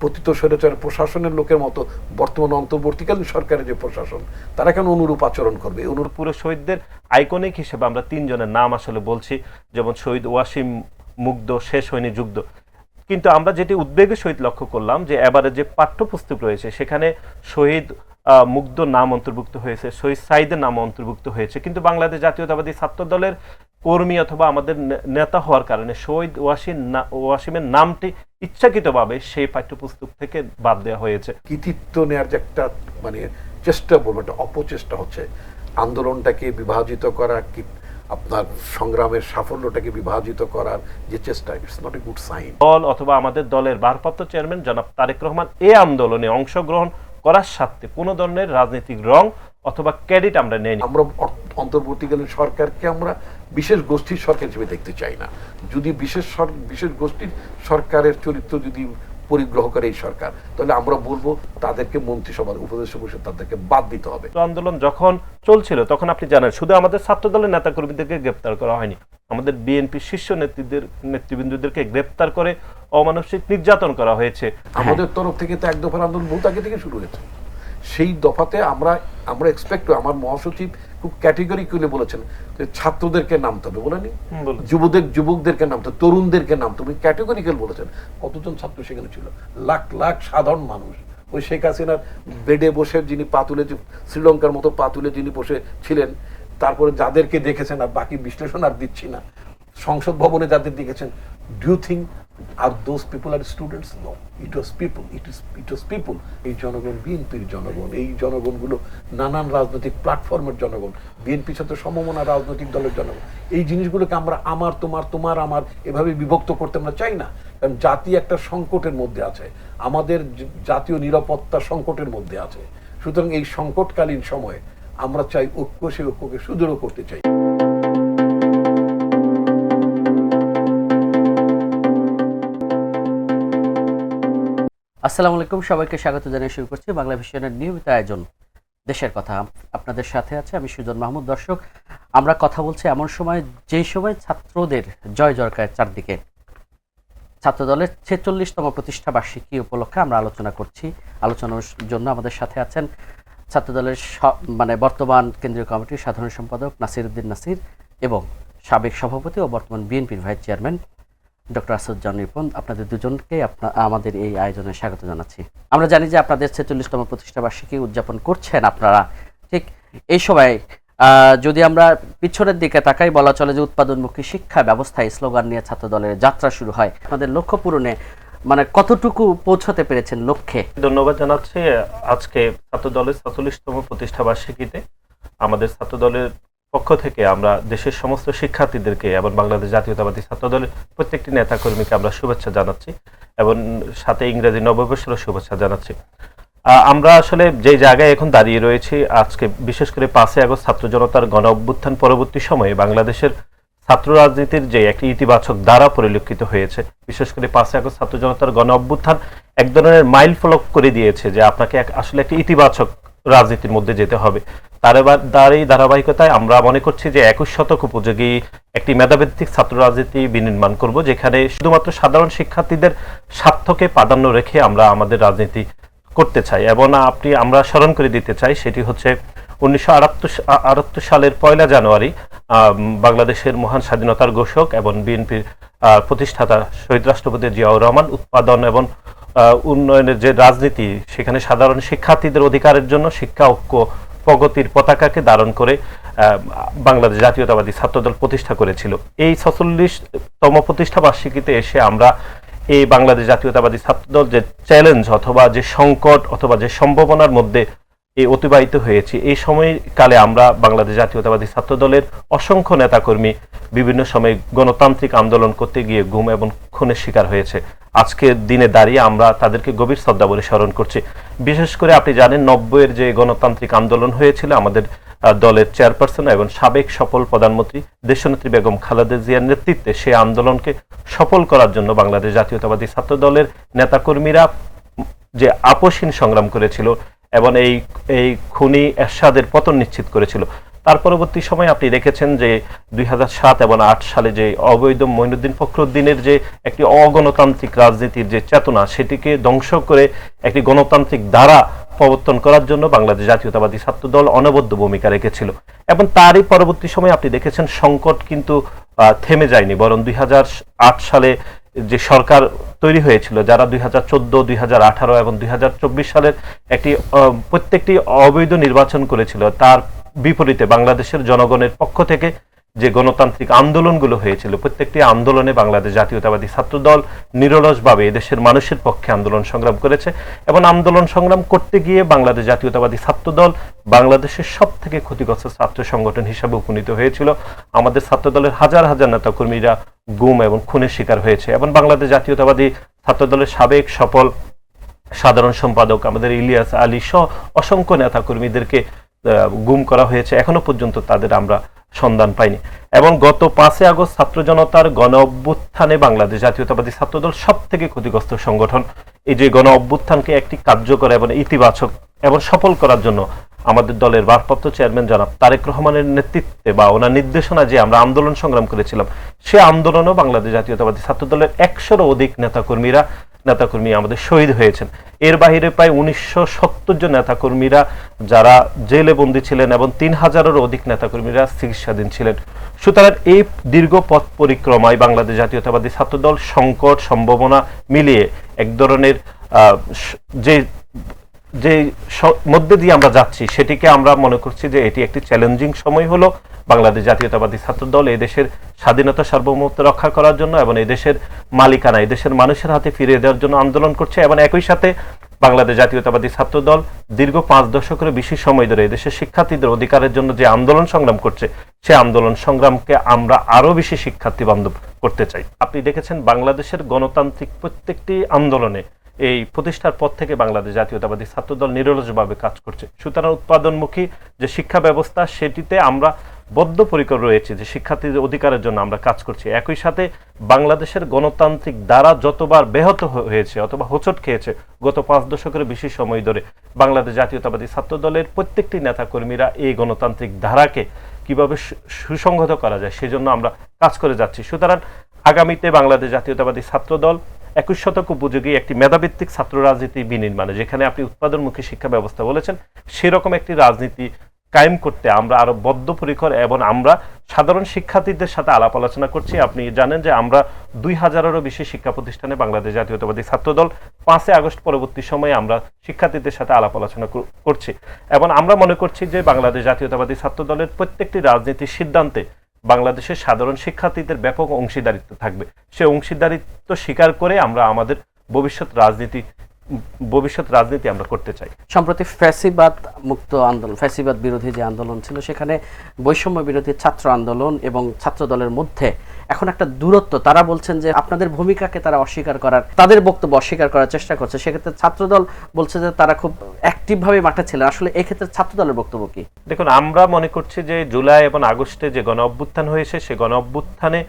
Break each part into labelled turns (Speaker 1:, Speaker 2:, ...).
Speaker 1: পতিত স্বৈরাচার প্রশাসনের লোকের মতো বর্তমান অন্তর্বর্তীকালীন সরকারের যে প্রশাসন তারা কেন অনুরূপ আচরণ করবে?
Speaker 2: পুরো শহীদদের আইকনিক হিসেবে আমরা তিনজনের নাম আসলে বলছি, যেমন শহীদ ওয়াসিম মুগ্ধ, শেষ হয়নি যুদ্ধ। কিন্তু আমরা যেটি উদ্বেগের সহিত লক্ষ্য করলাম যে এবারে যে পাঠ্যপুস্তক রয়েছে সেখানে শহীদ মুগ্ধ নাম অন্তর্ভুক্ত হয়েছে, শহীদ সাইদের নাম অন্তর্ভুক্ত হয়েছে, কিন্তু বাংলাদেশ জাতীয়তাবাদী ছাত্র দলের কর্মী অথবা আমাদের নেতা হওয়ার কারণে শহীদ ওয়াসিমের নামটি ইচ্ছাকৃতভাবে সেই পাঠ্যপুস্তক থেকে বাদ দেওয়া হয়েছে।
Speaker 1: কৃতিত্ব নেওয়ার যে একটা চেষ্টা বলবো, একটা অপচেষ্টা হচ্ছে আন্দোলনটাকে বিভাজিত করা, আপনার সংগ্রামের সাফল্যটাকে বিভাজিত করার যে চেষ্টা, it's not a good sign.
Speaker 2: দল অথবা আমাদের দলের ভারপ্রাপ্ত চেয়ারম্যান জনাব তারেক রহমান এই আন্দোলনে অংশগ্রহণ করার সাথে কোনো ধরনের রাজনৈতিক রং অথবা ক্রেডিট আমরা নেই।
Speaker 1: আমরা অন্তর্বর্তীকালীন সরকারকে আমরা বিশেষ গোষ্ঠীর সরকার হিসেবে দেখতে চাই না। যদি বিশেষ গোষ্ঠীর সরকারের চরিত্র যদি পরিগ্রহ করে এই সরকার, তাহলে আমরা বলবো তাদেরকে মন্ত্রিসভার উপদেষ্টা পরিষদ তাদেরকে বাদ দিতে হবে।
Speaker 2: আন্দোলন যখন চলছিল তখন আপনি জানেন শুধু আমাদের ছাত্র দলের নেতা কর্মীদেরকে গ্রেপ্তার করা হয়নি, আমাদের বিএনপির শীর্ষ নেতৃবৃন্দদেরকে গ্রেপ্তার করে অমানসিক নির্যাতন করা হয়েছে।
Speaker 1: আমাদের তরফ থেকে তো এক দফার আন্দোলন বহু আগে থেকে শুরু হয়েছে। সেই দফাতে আমরা এক্সপেক্ট, আমার মহাসচিব খুব ক্যাটেগরিক্যালি বলেছেন যে ছাত্রদেরকে নামতে হবে, বলেনি যুবকদেরকে নামতে, তরুণদেরকে নামতে হবে, ক্যাটেগরিক্যাল বলেছেন। কতজন ছাত্র সেখানে ছিল? লাখ লাখ সাধারণ মানুষ। ওই শেখ হাসিনার বেডে বসে যিনি পা তুলে, শ্রীলঙ্কার মতো পা তুলে যিনি বসে ছিলেন, তারপরে যাদেরকে দেখেছেন, আর বাকি বিশ্লেষণ আর দিচ্ছি না, সংসদ ভবনে যাদের দেখেছেন, do you think are those people or students? No, it was people, it was people. এই জনগণ বিএনপির জনগণ, এই জনগণগুলো নানান রাজনৈতিক প্ল্যাটফর্মের জনগণ, বিএনপির সাথে সমমনা রাজনৈতিক দলের জনগণ। এই জিনিসগুলোকে আমরা আমার তোমার আমার এভাবে বিভক্ত করতে আমরা চাই না, কারণ জাতি একটা সংকটের মধ্যে আছে, আমাদের জাতীয় নিরাপত্তা সংকটের মধ্যে আছে। সুতরাং এই সংকটকালীন সময়ে আমরা চাই ঐক্য, সেই ঐক্যকে সুদৃঢ় করতে চাই।
Speaker 3: আসসালামু আলাইকুম, সবাইকে স্বাগত জানিয়ে শুরু করছি বাংলা ভিশনের নিয়মিত আয়োজন দেশের কথা। আপনাদের সাথে আছে আমি সুজন মাহমুদ। দর্শক, আমরা কথা বলছি এমন সময় যেই সময় ছাত্রদের জয় জয়কার চারদিকে। ছাত্রদলের 46তম প্রতিষ্ঠা বার্ষিকী উপলক্ষে আমরা আলোচনা করছি। আলোচনার জন্য আমাদের সাথে আছেন ছাত্রদলের বর্তমান কেন্দ্রীয় কমিটির সাধারণ সম্পাদক নাসির উদ্দিন নাসির এবং সাবেক সভাপতি ও বর্তমান বিএনপির vice chairman doctor Asaduzzaman Ripon. আপনাদের দুজনকেই আমাদের এই আয়োজনে স্বাগত জানাচ্ছি। আমরা জানি যে আপনাদের 46তম প্রতিষ্ঠা বার্ষিকী উদযাপন করছেন আপনারা। ঠিক এই সময় যদি আমরা পিছনের দিকে তাকাই, বলা চলে যে উৎপাদনমুখী শিক্ষা ব্যবস্থায় স্লোগান নিয়ে ছাত্রদলের যাত্রা শুরু হয়। আপনাদের লক্ষ্য পূরণে কতটুকু পৌঁছতে পেরেছেন লক্ষ্যে?
Speaker 2: ধন্যবাদ জানাচ্ছি। আজকে ছাত্রদলের 46তম প্রতিষ্ঠা বার্ষিকীতে আমাদের ছাত্রদলের পক্ষ থেকে আমরা দেশের সমস্ত শিক্ষার্থীদেরকে এবং বাংলাদেশ জাতীয়তাবাদী ছাত্রদলের প্রত্যেকটি নেতাকর্মীকে আমরা শুভেচ্ছা জানাচ্ছি এবং সাথে ইংরেজি নববর্ষেরও শুভেচ্ছা জানাচ্ছি। আমরা আসলে যে জায়গায় এখন দাঁড়িয়ে রয়েছি, আজকে বিশেষ করে 5ই আগস্ট ছাত্র জনতার গণ অভ্যুত্থান পরবর্তী সময়ে বাংলাদেশের ছাত্র রাজনীতির যে একটি ইতিবাচক ধারা পরিলক্ষিত হয়েছে, বিশেষ করে 5ই আগস্ট ছাত্র জনতার গণ অভ্যুত্থান এক ধরনের মাইল ফলক করে দিয়েছে যে আপনাকে আসলে একটি ইতিবাচক রাজনীতির মধ্যে যেতে হবে। তার এই ধারাবাহিকতায় আমরা মনে করছি যে 21 শতক উপযোগী একটি মেধাভিত্তিক ছাত্র রাজনীতি বিনির্মাণ করব, যেখানে শুধুমাত্র সাধারণ শিক্ষার্থীদের স্বার্থকে প্রাধান্য রেখে আমরা আমাদের রাজনীতি করতে চাই। এবং আমরা স্মরণ করে দিতে চাই, সেটি হচ্ছে 1978 সালের 1 জানুয়ারি বাংলাদেশের মহান স্বাধীনতার ঘোষক এবং বিএনপির প্রতিষ্ঠাতা শহীদ রাষ্ট্রপতি জিয়াউর রহমান উৎপাদন এবং উন্নয়নের যে রাজনীতি, সেখানে সাধারণ শিক্ষার্থীদের অধিকারের জন্য শিক্ষা ঐক্য প্রগতির পতাকাকে ধারণ করে বাংলাদেশ জাতীয়তাবাদী ছাত্রদল প্রতিষ্ঠা করেছিল। এই 46তম প্রতিষ্ঠা বার্ষিকীতে এসে আমরা এই বাংলাদেশ জাতীয়তাবাদী ছাত্রদল যে চ্যালেঞ্জ অথবা যে সংকট অথবা যে সম্ভাবনার মধ্যে অতিবাহিত হয়েছে, এই সময়কালে আমরা বাংলাদেশ জাতীয়তাবাদী ছাত্রদলের অসংখ্য নেতাকর্মী বিভিন্ন সময় গণতান্ত্রিক আন্দোলন করতে গিয়ে গুম এবং খুনের শিকার হয়েছে। আজকের দিনে দাঁড়িয়ে আমরা তাদেরকে গভীর শ্রদ্ধা বলে স্মরণ করছি। বিশেষ করে আপনি জানেন 90-এর যে গণতান্ত্রিক আন্দোলন হয়েছিল, আমাদের দলের চেয়ারপারসন এবং সাবেক সফল প্রধানমন্ত্রী দেশনেত্রী বেগম খালেদা জিয়ার নেতৃত্বে সেই আন্দোলনকে সফল করার জন্য বাংলাদেশ জাতীয়তাবাদী ছাত্রদলের নেতাকর্মীরা যে আপসহীন সংগ্রাম করেছিল এবং এই খুনি এরশাদের পতন নিশ্চিত করেছিল। তার পরবর্তী সময় আপনি দেখেছেন যে 2007 এবং 2008 সালে যে অবৈধ মঈনুদ্দিন ফখরুদ্দিনের যে একটি অগণতান্ত্রিক রাজনীতির যে চেতনা, সেটিকে ধ্বংস করে একটি গণতান্ত্রিক ধারা প্রবর্তন করার জন্য বাংলাদেশ জাতীয়তাবাদী ছাত্রদল অনবদ্য ভূমিকা রেখেছিল। এবং তারই পরবর্তী সময় আপনি দেখেছেন সংকট কিন্তু থেমে যায়নি, বরং 2008 সালে যে সরকার তৈরি হয়েছিল, যারা 2014, 2018 এবং 2024 সালের একটি প্রত্যেকটি অবৈধ নির্বাচন করেছিল, তার বিপরীতে বাংলাদেশের জনগণের পক্ষ থেকে যে গণতান্ত্রিক আন্দোলনগুলো হয়েছিল, প্রত্যেকটি আন্দোলনে বাংলাদেশ জাতীয়তাবাদী ছাত্রদল নিরলসভাবে এদেশের মানুষের পক্ষে আন্দোলন সংগ্রাম করেছে। এবং আন্দোলন সংগ্রাম করতে গিয়ে বাংলাদেশ জাতীয়তাবাদী ছাত্রদল বাংলাদেশের সব থেকে ক্ষতিগ্রস্ত ছাত্র সংগঠন হিসাবে উপনীত হয়েছিল। আমাদের ছাত্রদলের হাজার হাজার নেতাকর্মীরা গুম এবং খুনের শিকার হয়েছে। এবং বাংলাদেশ জাতীয়তাবাদী ছাত্রদলের সাবেক সফল সাধারণ সম্পাদক আমাদের ইলিয়াস আলী সহ অসংখ্য নেতাকর্মীদেরকে গুম করা হয়েছে, এখনো পর্যন্ত তাদের আমরা সন্ধান পাইনি। এবং গত 5 আগস্ট ছাত্র জনতার গণ অভ্যুত্থানে বাংলাদেশ জাতীয়তাবাদী ছাত্রদল সব থেকে ক্ষতিগ্রস্ত সংগঠন। এই যে গণ অভ্যুত্থানকে একটি কার্যকর এবং ইতিবাচক এবং সফল করার জন্য আমাদের দলের ভারপ্রাপ্ত চেয়ারম্যান জনাব তারেক রহমানের নেতৃত্বে বা ওনার নির্দেশনা যে আমরা আন্দোলন সংগ্রাম করেছিলাম, সে আন্দোলনও বাংলাদেশ জাতীয়তাবাদী ছাত্রদলের 100-এরও অধিক নেতাকর্মী আমাদের শহীদ হয়েছেন। এর বাহিরে প্রায় 1970 জন নেতাকর্মীরা যারা জেলে বন্দী ছিলেন এবং 3000-এরও অধিক নেতাকর্মীরা চিকিৎসাধীন ছিলেন। সুতরাং এই দীর্ঘ পথ পরিক্রমায় বাংলাদেশ জাতীয়তাবাদী ছাত্রদল সংকট সম্ভাবনা মিলিয়ে এক ধরনের যে মধ্যে দিয়ে আমরা যাচ্ছি, সেটিকে আমরা মনে করছি যে এটি একটি চ্যালেঞ্জিং সময় হলো বাংলাদেশ জাতীয়তাবাদী ছাত্রদল এই দেশের স্বাধীনতা সার্বভৌমত্ব রক্ষা করার জন্য এবং এই দেশের মালিকানা এই দেশের মানুষের হাতে ফিরিয়ে দেওয়ার জন্য আন্দোলন করছে। এবং একই সাথে বাংলাদেশ জাতীয়তাবাদী ছাত্রদল দীর্ঘ 5 দশকের বেশি সময় ধরে এই দেশের শিক্ষার্থীদের অধিকারের জন্য যে আন্দোলন সংগ্রাম করছে, সে আন্দোলন সংগ্রামকে আমরা আরো বেশি শিক্ষার্থী বান্ধব করতে চাই। আপনি দেখেছেন বাংলাদেশের গণতান্ত্রিক প্রত্যেকটি আন্দোলনে এই প্রতিষ্ঠার পর থেকে বাংলাদেশ জাতীয়তাবাদী ছাত্রদল নিরলসভাবে কাজ করছে। সুতরাং উৎপাদনমুখী যে শিক্ষা ব্যবস্থা, সেটিতে আমরা বদ্ধপরিকর রয়েছে যে শিক্ষার্থীদের অধিকারের জন্য আমরা কাজ করছি। একই সাথে বাংলাদেশের গণতান্ত্রিক ধারা যতবার ব্যাহত হয়েছে অথবা হোঁচট খেয়েছে গত 5 দশকের বেশি সময় ধরে, বাংলাদেশ জাতীয়তাবাদী ছাত্রদলের প্রত্যেকটি নেতাকর্মীরা এই গণতান্ত্রিক ধারাকে কিভাবে সুসংহত করা যায় সেজন্য আমরা কাজ করে যাচ্ছি। সুতরাং আগামীতে বাংলাদেশ জাতীয়তাবাদী ছাত্রদল 21 শতক উপযোগী একটি মেধাভিত্তিক ছাত্র রাজনীতি বিনির্মাণে, যেখানে আপনি উৎপাদনমুখী শিক্ষা ব্যবস্থা বলেছেন, সেরকম একটি রাজনীতি কায়েম করতে আমরা আরো বদ্ধপরিকর। এবং আমরা সাধারণ শিক্ষার্থীদের সাথে আলাপ আলোচনা করছি। আপনি জানেন যে আমরা 2000-এরও বেশি শিক্ষা প্রতিষ্ঠানে বাংলাদেশ জাতীয়তাবাদী ছাত্রদল 5 আগস্ট পরবর্তী সময়ে আমরা শিক্ষার্থীদের সাথে আলাপ আলোচনা করছি। এবং আমরা মনে করছি যে বাংলাদেশ জাতীয়তাবাদী ছাত্রদলের প্রত্যেকটি রাজনীতির সিদ্ধান্তে বাংলাদেশের সাধারণ শিক্ষার্থীদের ব্যাপক অংশীদারিত্ব থাকবে। সে অংশীদারিত্ব স্বীকার করে আমরা আমাদের ভবিষ্যৎ রাজনীতি আমরা করতে চাই।
Speaker 3: সম্প্রতি ফ্যাসিবাদ মুক্ত আন্দোলন, ফ্যাসিবাদ বিরোধী যে আন্দোলন ছিল, সেখানে বৈষম্য বিরোধী ছাত্র আন্দোলন এবং ছাত্র দলের মধ্যে এখন একটা দূরত্ব। তারা বলছেন যে আপনাদের ভূমিকাকে তারা অস্বীকার করার, তাদের বক্তব্য অস্বীকার করার চেষ্টা করছে। সেক্ষেত্রে ছাত্রদল বলছে যে তারা খুব অ্যাক্টিভভাবে মাঠে ছিল। আসলে এক্ষেত্রে ছাত্রদলের বক্তব্য কি?
Speaker 2: দেখুন, আমরা মনে করছি যে জুলাই এবং আগস্টে যে গণ অভ্যুত্থান হয়েছে, সে গণ অভ্যুত্থানে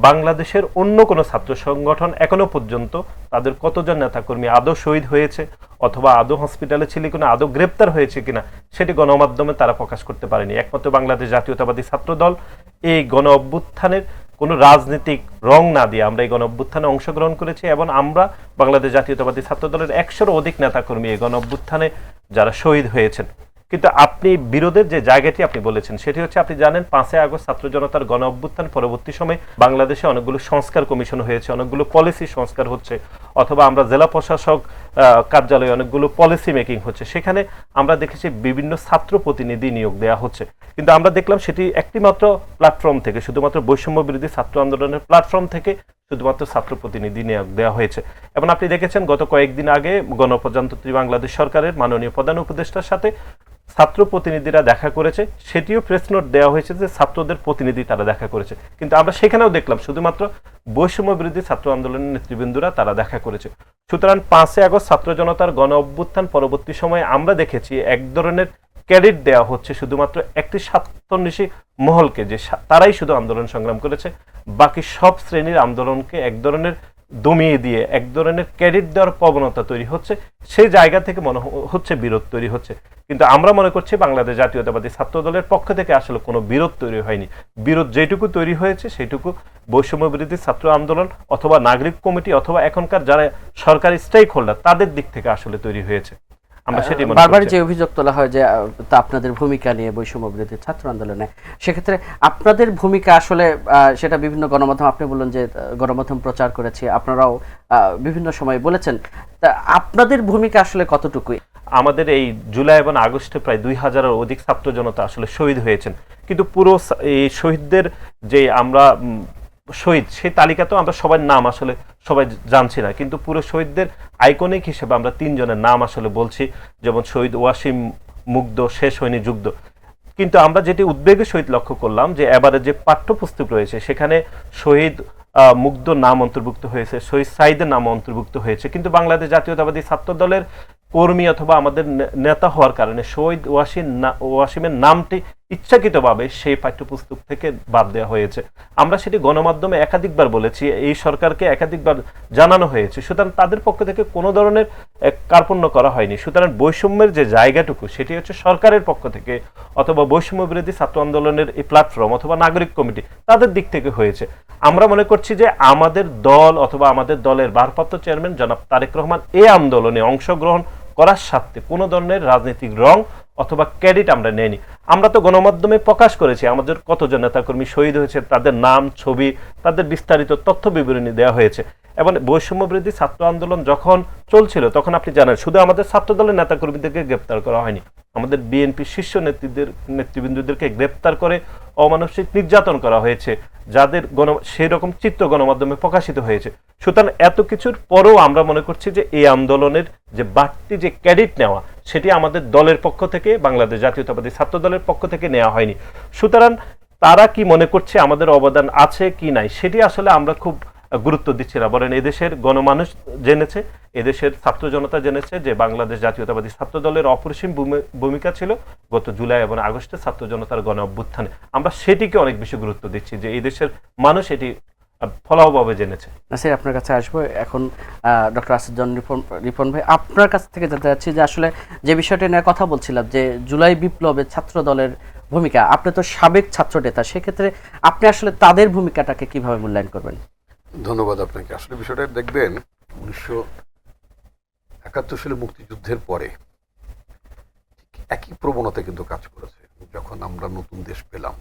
Speaker 2: বাংলাদেশের অন্য কোনো ছাত্র সংগঠন এখনো পর্যন্ত তাদের কতজন নেতাকর্মী আদৌ শহীদ হয়েছে অথবা আদৌ হসপিটালে ছিল কিনা, আদৌ গ্রেপ্তার হয়েছে কিনা, সেটি গণমাধ্যমে তারা প্রকাশ করতে পারেনি। একমাত্র বাংলাদেশ জাতীয়তাবাদী ছাত্রদল এই গণ অভ্যুত্থানের কোনো রাজনৈতিক রং না দিয়ে আমরা এই গণ অভ্যুত্থানে অংশগ্রহণ করেছি। এবং আমরা বাংলাদেশ জাতীয়তাবাদী ছাত্রদলের 100-এরও অধিক নেতাকর্মী এই গণ অভ্যুত্থানে যারা শহীদ হয়েছেন। কিন্তু আপনি বিরোধের যে জায়গাটি আপনি বলেছেন, সেটি হচ্ছে, আপনি জানেন 5 আগস্ট ছাত্র জনতার গণ অভ্যুত্থান পরবর্তী সময়ে বাংলাদেশে অনেকগুলো সংস্কার কমিশন হয়েছে, অনেকগুলো পলিসি সংস্কার হচ্ছে, অথবা আমরা জেলা প্রশাসক কার্যালয়ে অনেকগুলো পলিসি মেকিং হচ্ছে। সেখানে আমরা দেখেছি বিভিন্ন ছাত্র প্রতিনিধি নিয়োগ দেওয়া হচ্ছে। কিন্তু আমরা দেখলাম সেটি একটি মাত্র প্ল্যাটফর্ম থেকে, শুধুমাত্র বৈষম্য বিরোধী ছাত্র আন্দোলনের প্ল্যাটফর্ম থেকে শুধুমাত্র ছাত্র প্রতিনিধি নিয়োগ দেওয়া হয়েছে। এবং আপনি দেখেছেন গত কয়েকদিন আগে গণপ্রজাতন্ত্রী বাংলাদেশ সরকারের মাননীয় প্রধান উপদেষ্টার সাথে ছাত্র প্রতিনিধিরা দেখা করেছে। সেটিও প্রেস নোট দেওয়া হয়েছে যে ছাত্রদের প্রতিনিধি তারা দেখা করেছে। কিন্তু আমরা সেখানেও দেখলাম শুধুমাত্র বৈষম্য বিরোধী ছাত্র আন্দোলনের নেতৃবৃন্দরা তারা দেখা করেছে। সুতরাং 5 আগস্ট ছাত্র জনতার গণ অভ্যুত্থান পরবর্তী সময়ে আমরা দেখেছি এক ধরনের ক্রেডিট দেওয়া হচ্ছে শুধুমাত্র একটি স্বার্থান্বেষী মহলকে, যে তারাই শুধু আন্দোলন সংগ্রাম করেছে, বাকি সব শ্রেণীর আন্দোলনকে এক ধরনের দমিয়ে দিয়ে এক ধরনের ক্রেডিট দেওয়ার প্রবণতা তৈরি হচ্ছে, সেই জায়গা থেকে মনে হচ্ছে বিরোধ তৈরি হচ্ছে। কিন্তু আমরা মনে করছি বাংলাদেশ জাতীয়তাবাদী ছাত্র দলের পক্ষ থেকে আসলে কোনো বিরোধ তৈরি হয়নি। বিরোধ যেটুকু তৈরি হয়েছে সেটুকু বৈষম্য বিরোধী ছাত্র আন্দোলন অথবা নাগরিক কমিটি অথবা এখনকার যারা সরকারি স্টেক হোল্ডার তাদের দিক থেকে আসলে তৈরি হয়েছে। আমরা সেটি মনে
Speaker 3: বারবার
Speaker 2: করছি।
Speaker 3: যে অভিযোগ তোলা হয় যে তা আপনাদের ভূমিকা নিয়ে বৈষম্য বিরোধী ছাত্র আন্দোলনে, সেক্ষেত্রে আপনাদের ভূমিকা আসলে সেটা বিভিন্ন গণমাধ্যম, আপনি বললেন যে গণমাধ্যম প্রচার করেছে, আপনারাও বিভিন্ন সময় বলেছেন, তা আপনাদের ভূমিকা আসলে কতটুকু?
Speaker 2: আমাদের এই জুলাই এবং আগস্টে প্রায় 2000-এর অধিক ছাত্র জনতা আসলে শহীদ হয়েছেন, কিন্তু পুরো এই শহীদদের যে আমরা শহীদ সেই তালিকাতেও আমরা সবার নাম আসলে সবাই জানছি না, কিন্তু পুরো শহীদদের আইকনিক হিসেবে আমরা 3 জনের নাম আসলে বলছি, যেমন শহীদ ওয়াসিম মুগ্ধ, শেষ হয়নি যুদ্ধ। কিন্তু আমরা যেটি উদ্বেগের সহিত লক্ষ্য করলাম যে এবারে যে পাঠ্যপুস্তক রয়েছে সেখানে শহীদ মুগ্ধ নাম অন্তর্ভুক্ত হয়েছে, শহীদ সাইদের নাম অন্তর্ভুক্ত হয়েছে, কিন্তু বাংলাদেশ জাতীয়তাবাদী ছাত্র দলের কর্মী অথবা আমাদের নেতা হওয়ার কারণে শহীদ ওয়াসিমের নামটি ইচ্ছাকৃতভাবে সেই পাঠ্যপুস্তক থেকে বাদ দেওয়া হয়েছে। আমরা সেটি গণমাধ্যমে একাধিকবার বলেছি, এই সরকারকে একাধিকবার জানানো হয়েছে, সুতরাং তাদের পক্ষ থেকে কোনো ধরনের কার্পণ্য করা হয়নি। সুতরাং বৈষম্যের যে জায়গাটুকু সেটি হচ্ছে সরকারের পক্ষ থেকে অথবা বৈষম্য বিরোধী ছাত্র আন্দোলনের এই প্ল্যাটফর্ম অথবা নাগরিক কমিটি তাদের দিক থেকে হয়েছে। আমরা মনে করছি যে আমাদের দল অথবা আমাদের দলের ভারপ্রাপ্ত চেয়ারম্যান জনাব তারেক রহমান এই আন্দোলনে অংশগ্রহণ করার সাথে কোনো ধরনের রাজনৈতিক রং অথবা ক্রেডিট আমরা নেইনি। আমরা তো গণমাধ্যমে প্রকাশ করেছি আমাদের কতজন নেতাকর্মী শহীদ হয়েছে, তাদের নাম, ছবি, তাদের বিস্তারিত তথ্য বিবরণী দেওয়া হয়েছে। এবং বৈষম্য বিরোধী ছাত্র আন্দোলন যখন চলছিল তখন আপনি জানেন শুধু আমাদের ছাত্র দলের নেতাকর্মীদেরকে গ্রেপ্তার করা হয়নি, আমাদের বিএনপি শীর্ষ নেতৃবৃন্দদেরকে গ্রেপ্তার করে অমানসিক নির্যাতন করা হয়েছে, যাদের সেই রকম চিত্র গণমাধ্যমে প্রকাশিত হয়েছে। সুতরাং এত কিছুর পরেও আমরা মনে করছি যে এই আন্দোলনের যে বাড়তি যে ক্রেডিট নেওয়া সেটি আমাদের দলের পক্ষ থেকে, বাংলাদেশ জাতীয়তাবাদী ছাত্র দলের পক্ষ থেকে নেওয়া হয়নি। সুতরাং তারা কি মনে করছে আমাদের অবদান আছে কি নাই সেটি আসলে আমরা খুব গুরুত্ব দিচ্ছি না, বরং এদেশের গণমানুষ জেনেছে, এদেশের ছাত্র জনতা জেনেছে যে বাংলাদেশ জাতীয়তাবাদী ছাত্র দলের অপরিসীম ভূমিকা ছিল গত জুলাই এবং আগস্টে ছাত্র জনতার গণ অভ্যুত্থানে। আমরা সেটিকে অনেক বেশি গুরুত্ব দিচ্ছি যে এই দেশের মানুষ এটি ফলাওভাবে জেনেছে।
Speaker 3: নাসির, আপনার কাছে আসবো এখন। ডক্টর আসাদুজ্জামান রিপন ভাই, আপনার কাছ থেকে জানতে চাচ্ছি যে আসলে যে বিষয়টা নিয়ে কথা বলছিলাম যে জুলাই বিপ্লবে ছাত্র দলের ভূমিকা, আপনি তো সাবেক ছাত্র নেতা, সেক্ষেত্রে আপনি আসলে তাদের ভূমিকাটাকে কিভাবে মূল্যায়ন করবেন?
Speaker 1: ধন্যবাদ আপনাকে। আসলে বিষয়টা দেখবেন 1971 সালে মুক্তিযুদ্ধের পরে একই প্রবণতা কিন্তু কাজ করেছে। যখন আমরা নতুন দেশ পেলাম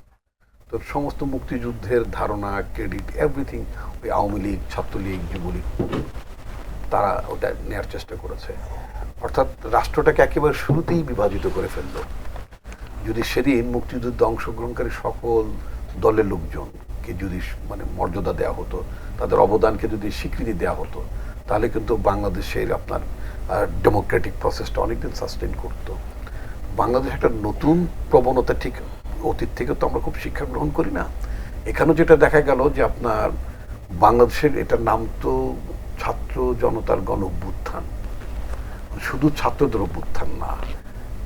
Speaker 1: তো সমস্ত মুক্তিযুদ্ধের ধারণা, ক্রেডিট, এভরিথিং ওই আওয়ামী লীগ, ছাত্রলীগ, যুবলীগ তারা ওটা নেওয়ার চেষ্টা করেছে। অর্থাৎ রাষ্ট্রটাকে একেবারে শুরুতেই বিভাজিত করে ফেললো। যদি সেদিন মুক্তিযুদ্ধে অংশগ্রহণকারী সকল দলের লোকজনকে যদি মর্যাদা দেওয়া হতো, তাদের অবদানকে যদি স্বীকৃতি দেওয়া হতো, তাহলে কিন্তু বাংলাদেশের আপনার ডেমোক্রেটিক প্রসেসটা অনেকদিন সাস্টেন করতো। বাংলাদেশ একটা নতুন প্রবণতা, ঠিক অতীত থেকে তো আমরা খুব শিক্ষা গ্রহণ করি না। এখানেও যেটা দেখা গেল যে আপনার বাংলাদেশের এটার নাম তো ছাত্র জনতার গণ অভ্যুত্থান, শুধু ছাত্রদের অভ্যুত্থান না।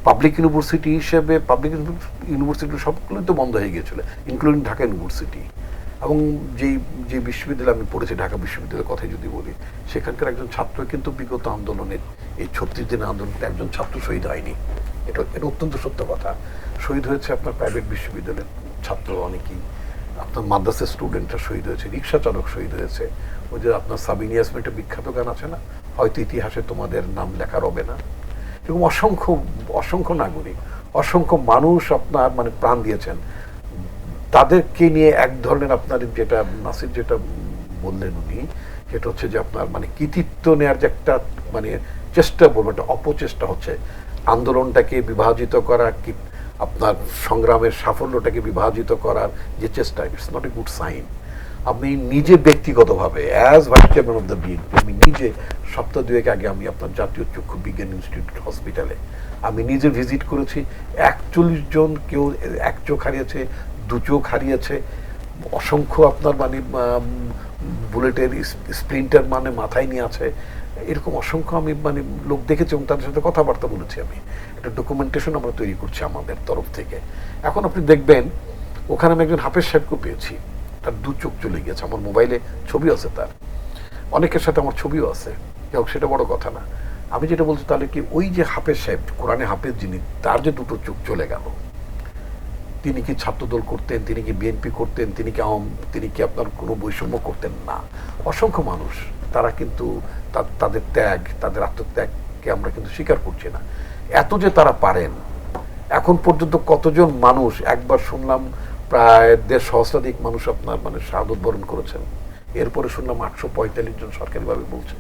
Speaker 1: পাবলিক ইউনিভার্সিটি হিসেবে পাবলিক ইউনিভার্সিটি সবগুলোই তো বন্ধ হয়ে গিয়েছিল, ইনক্লুডিং ঢাকা ইউনিভার্সিটি। এবং যে বিশ্ববিদ্যালয়ে আমি পড়েছি, ঢাকা বিশ্ববিদ্যালয়ের কথাই যদি বলি, সেখানকার একজন ছাত্র কিন্তু বিগত আন্দোলনের এই 36 দিনের আন্দোলনে একজন ছাত্র শহীদ হয়নি। এটা অত্যন্ত সত্য কথা। শহীদ হয়েছে আপনার প্রাইভেট বিশ্ববিদ্যালয়ের ছাত্র অনেকেই, আপনার মাদ্রাসার স্টুডেন্টরা শহীদ হয়েছে, রিক্সা চালক শহীদ হয়েছে। ওই যে আপনার সাবিনা ইয়াসমিন একটা বিখ্যাত গান আছে না, হয়তো ইতিহাসে তোমাদের নাম লেখা রবে না। এরকম অসংখ্য নাগরিক, অসংখ্য মানুষ আপনার প্রাণ দিয়েছেন। তাদেরকে নিয়ে এক ধরনের আপনার যেটা নাসির যেটা বললেন উনি, সেটা হচ্ছে যে আপনার কৃতিত্ব নেওয়ার যে একটা চেষ্টা বলবো, একটা অপচেষ্টা হচ্ছে আন্দোলনটাকে বিভাজিত করা, আপনার সংগ্রামের সাফল্যটাকে বিভাজিত করার যে চেষ্টা, it's not a good sign. আমি নিজে ব্যক্তিগতভাবে as vice chairman of the BNP, আমি নিজে সপ্তাহ দুয়েক আগে আমি আপনার জাতীয় চক্ষু বিজ্ঞান ইনস্টিটিউট হসপিটালে আমি নিজে ভিজিট করেছি। 41 জন, কেউ এক চোখ হারিয়েছে, দু চোখ হারিয়েছে, অসংখ্য আপনার বুলেটের স্প্লিন্টার মাথায় নিয়ে আছে, এরকম অসংখ্য আমি লোক দেখেছি এবং তাদের সাথে কথাবার্তা বলেছি। আমি একটা ডকুমেন্টেশন আমরা তৈরি করছি আমাদের তরফ থেকে। এখন আপনি দেখবেন ওখানে আমি একজন হাফেজ সাহেবকে পেয়েছি, তার দু চোখ চলে গেছে, আমার মোবাইলে ছবি আছে তার। অনেকের সাথে আমার ছবিও আছে, যাই হোক সেটা বড় কথা না। আমি যেটা বলছি তাহলে কি ওই যে হাফেজ সাহেব, কোরআনে হাফেজ যিনি, তার যে দুটো চোখ চলে গেল, তিনি কি ছাত্রদল করতেন, তিনি কি বিএনপি করতেন, তিনি কি আপনার কোনো বৈষম্য করতেন না? অসংখ্য মানুষ তারা কিন্তু তাদের ত্যাগ, তাদের আত্মত্যাগকে আমরা কিন্তু স্বীকার করছি না। এত যে তারা পারেন, এখন পর্যন্ত কতজন মানুষ, একবার শুনলাম প্রায় 1.5 সহস্রাধিক মানুষ আপনার মানে শাহাদত বরণ করেছেন, এরপরে শুনলাম 845 জন সরকারিভাবে বলছে।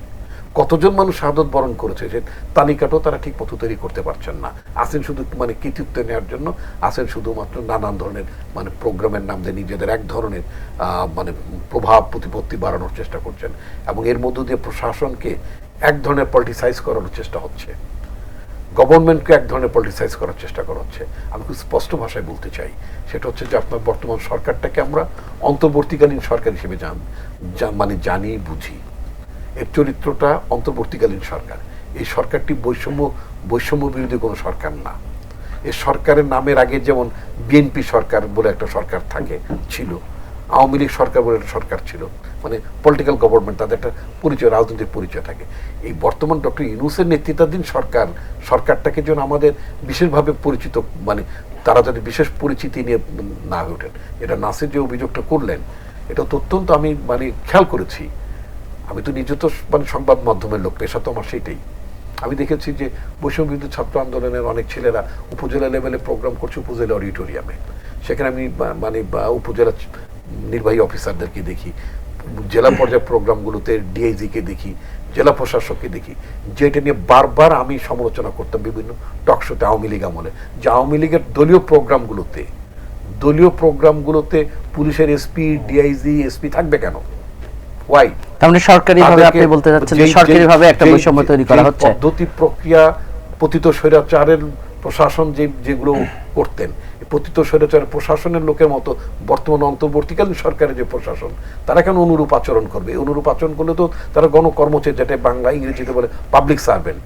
Speaker 1: কতজন মানুষ শাহাদত বরণ করেছে সে তালিকাটাও তারা ঠিক মতো তৈরি করতে পারছেন না। আসেন শুধু মানে কৃতিত্ব নেওয়ার জন্য, আসেন শুধুমাত্র নানান ধরনের মানে প্রোগ্রামের নাম দিয়ে নিজেদের এক ধরনের মানে প্রভাব প্রতিপত্তি বাড়ানোর চেষ্টা করছেন, এবং এর মধ্য দিয়ে প্রশাসনকে এক ধরনের পলিটিসাইজ করানোর চেষ্টা হচ্ছে, গভর্নমেন্টকে এক ধরনের পলিটিসাইজ করার চেষ্টা করা হচ্ছে। আমি খুব স্পষ্ট ভাষায় বলতে চাই, সেটা হচ্ছে যে আপনার বর্তমান সরকারটাকে আমরা অন্তর্বর্তীকালীন সরকার হিসেবে মানে জানি বুঝি। এর চরিত্রটা অন্তর্বর্তীকালীন সরকার। এই সরকারটি বৈষম্য বিরোধী কোনো সরকার না। এই সরকারের নামের আগে যেমন বিএনপি সরকার বলে একটা সরকার ছিল, আওয়ামী লীগ সরকার বলে একটা সরকার ছিল, মানে পলিটিক্যাল গভর্নমেন্ট, তাদের একটা পরিচয়, রাজনৈতিক পরিচয় থাকে। এই বর্তমান ডক্টর ইউনূসের নেতৃত্বাধীন সরকারটাকে যেন আমাদের বিশেষভাবে পরিচিত, মানে তারা যদি বিশেষ পরিচিতি নিয়ে না হয়ে ওঠেন। এটা নাসির যে অভিযোগটা করলেন, এটা তো অত্যন্ত আমি মানে খেয়াল করেছি। আমি তো নিজে তো মানে সংবাদ মাধ্যমের লোক, পেশা তো আমার সেইটাই। আমি দেখেছি যে বৈষম্য বিরোধী ছাত্র আন্দোলনের অনেক ছেলেরা উপজেলা লেভেলে প্রোগ্রাম করছে উপজেলা অডিটোরিয়ামে। সেখানে আমি মানে উপজেলা নির্বাহী অফিসারদেরকে দেখি, জেলা পর্যায়ে প্রোগ্রামগুলোতে ডিআইজিকে দেখি, জেলা প্রশাসককে দেখি, যেটা নিয়ে বারবার আমি সমালোচনা করতাম বিভিন্ন টকশোতে আওয়ামী লীগ আমলে, যে আওয়ামী লীগের দলীয় প্রোগ্রামগুলোতে পুলিশের এসপি, ডিআইজি, এসপি থাকবে কেন? ওয়াই?
Speaker 3: তার মানে সরকারিভাবে আপনি বলতে যাচ্ছেন যে সরকারিভাবে একটা বৈষম্য তৈরি করা হচ্ছে।
Speaker 1: পদ্ধতি, প্রক্রিয়া, পতিত স্বৈরাচারের প্রশাসন যেগুলো করতেন, পতিত স্বৈরাচারের প্রশাসনের লোকের মতো বর্তমান অন্তর্বর্তীকালীন সরকারের যে প্রশাসন, তারা কেন অনুরূপ আচরণ করবে? অনুরূপ আচরণ করলে তো তারা গণকর্মচারী, যেটা বাংলা ইংরেজিতে বলে পাবলিক সার্ভেন্ট,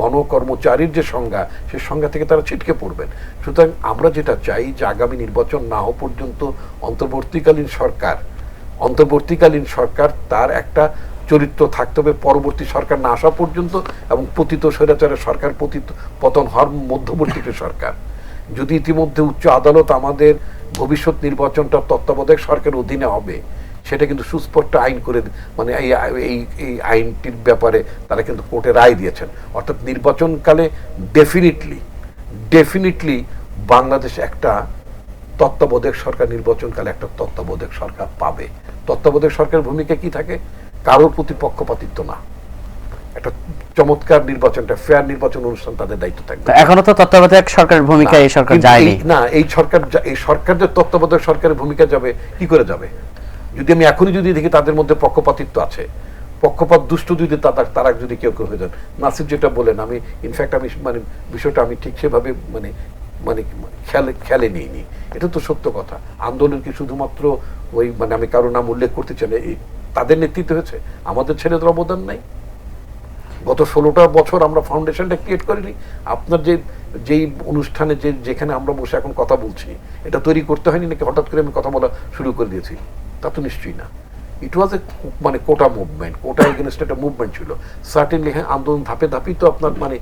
Speaker 1: গণকর্মচারীর যে সংজ্ঞা, সেই সংজ্ঞা থেকে তারা ছিটকে পড়বেন। সুতরাং আমরা যেটা চাই যে আগামী নির্বাচন না হওয়া পর্যন্ত অন্তর্বর্তীকালীন সরকার তার একটা চরিত্র থাকতে হবে পরবর্তী সরকার না আসা পর্যন্ত, এবং পতিত স্বৈরাচারের সরকার পতন হওয়ার মধ্যবর্তী সরকার। যদি ইতিমধ্যে উচ্চ আদালত আমাদের ভবিষ্যৎ নির্বাচনটা তত্ত্বাবধায়ক সরকারের অধীনে হবে, সেটা কিন্তু সুস্পষ্ট আইন করে, মানে এই আইনটির ব্যাপারে তারা কিন্তু কোর্টে রায় দিয়েছেন। অর্থাৎ নির্বাচনকালে ডেফিনিটলি বাংলাদেশ একটা তত্ত্বাবধায়ক সরকার, নির্বাচনকালে একটা তত্ত্বাবধায়ক সরকার পাবে। তত্ত্বাবধায়ক সরকারের ভূমিকা কি থাকে? কারোর প্রতি পক্ষপাতিত্ব না, একটা চমৎকার নির্বাচনটা ফেয়ার নির্বাচন অনুষ্ঠান তাদের দায়িত্ব থাকবে।
Speaker 3: এখনো তো তত্ত্বাবধায়ক সরকারের ভূমিকা এই সরকার যায়নি
Speaker 1: না। এই সরকার যে তত্ত্বাবধায়ক সরকারের ভূমিকা যাবে, কি করে যাবে? যদি আমি এখনই যদি দেখি তাদের মধ্যে পক্ষপাতিত্ব আছে, পক্ষপাত দুষ্ট যদি তারা যদি কেউ হয়ে যান, নাসির যেটা বলেন, আমি ইনফ্যাক্ট আমি মানে বিষয়টা আমি ঠিক সেভাবে মানে খেলে নিইনি। এটা তো সত্য কথা। আন্দোলন কি শুধুমাত্র ওই মানে আমি কারো নাম উল্লেখ করতে চাই না, তাদের নেতৃত্ব হয়েছে, আমাদের ছেলেদের অবদান নাই? গত 16টা বছর আমরা ফাউন্ডেশনটা ক্রিয়েট করিনি? আপনার যেই অনুষ্ঠানে যেখানে আমরা বসে এখন কথা বলছি, এটা তৈরি করতে হয়নি নাকি হঠাৎ করে আমি কথা বলা শুরু করে দিয়েছি? তা তো নিশ্চয়ই না। ইট ওয়াজ এ মানে কোটা মুভমেন্ট, কোটা এগেনস্ট একটা মুভমেন্ট ছিল। সার্টেনলি হ্যাঁ, আন্দোলন ধাপেই তো আপনার মানে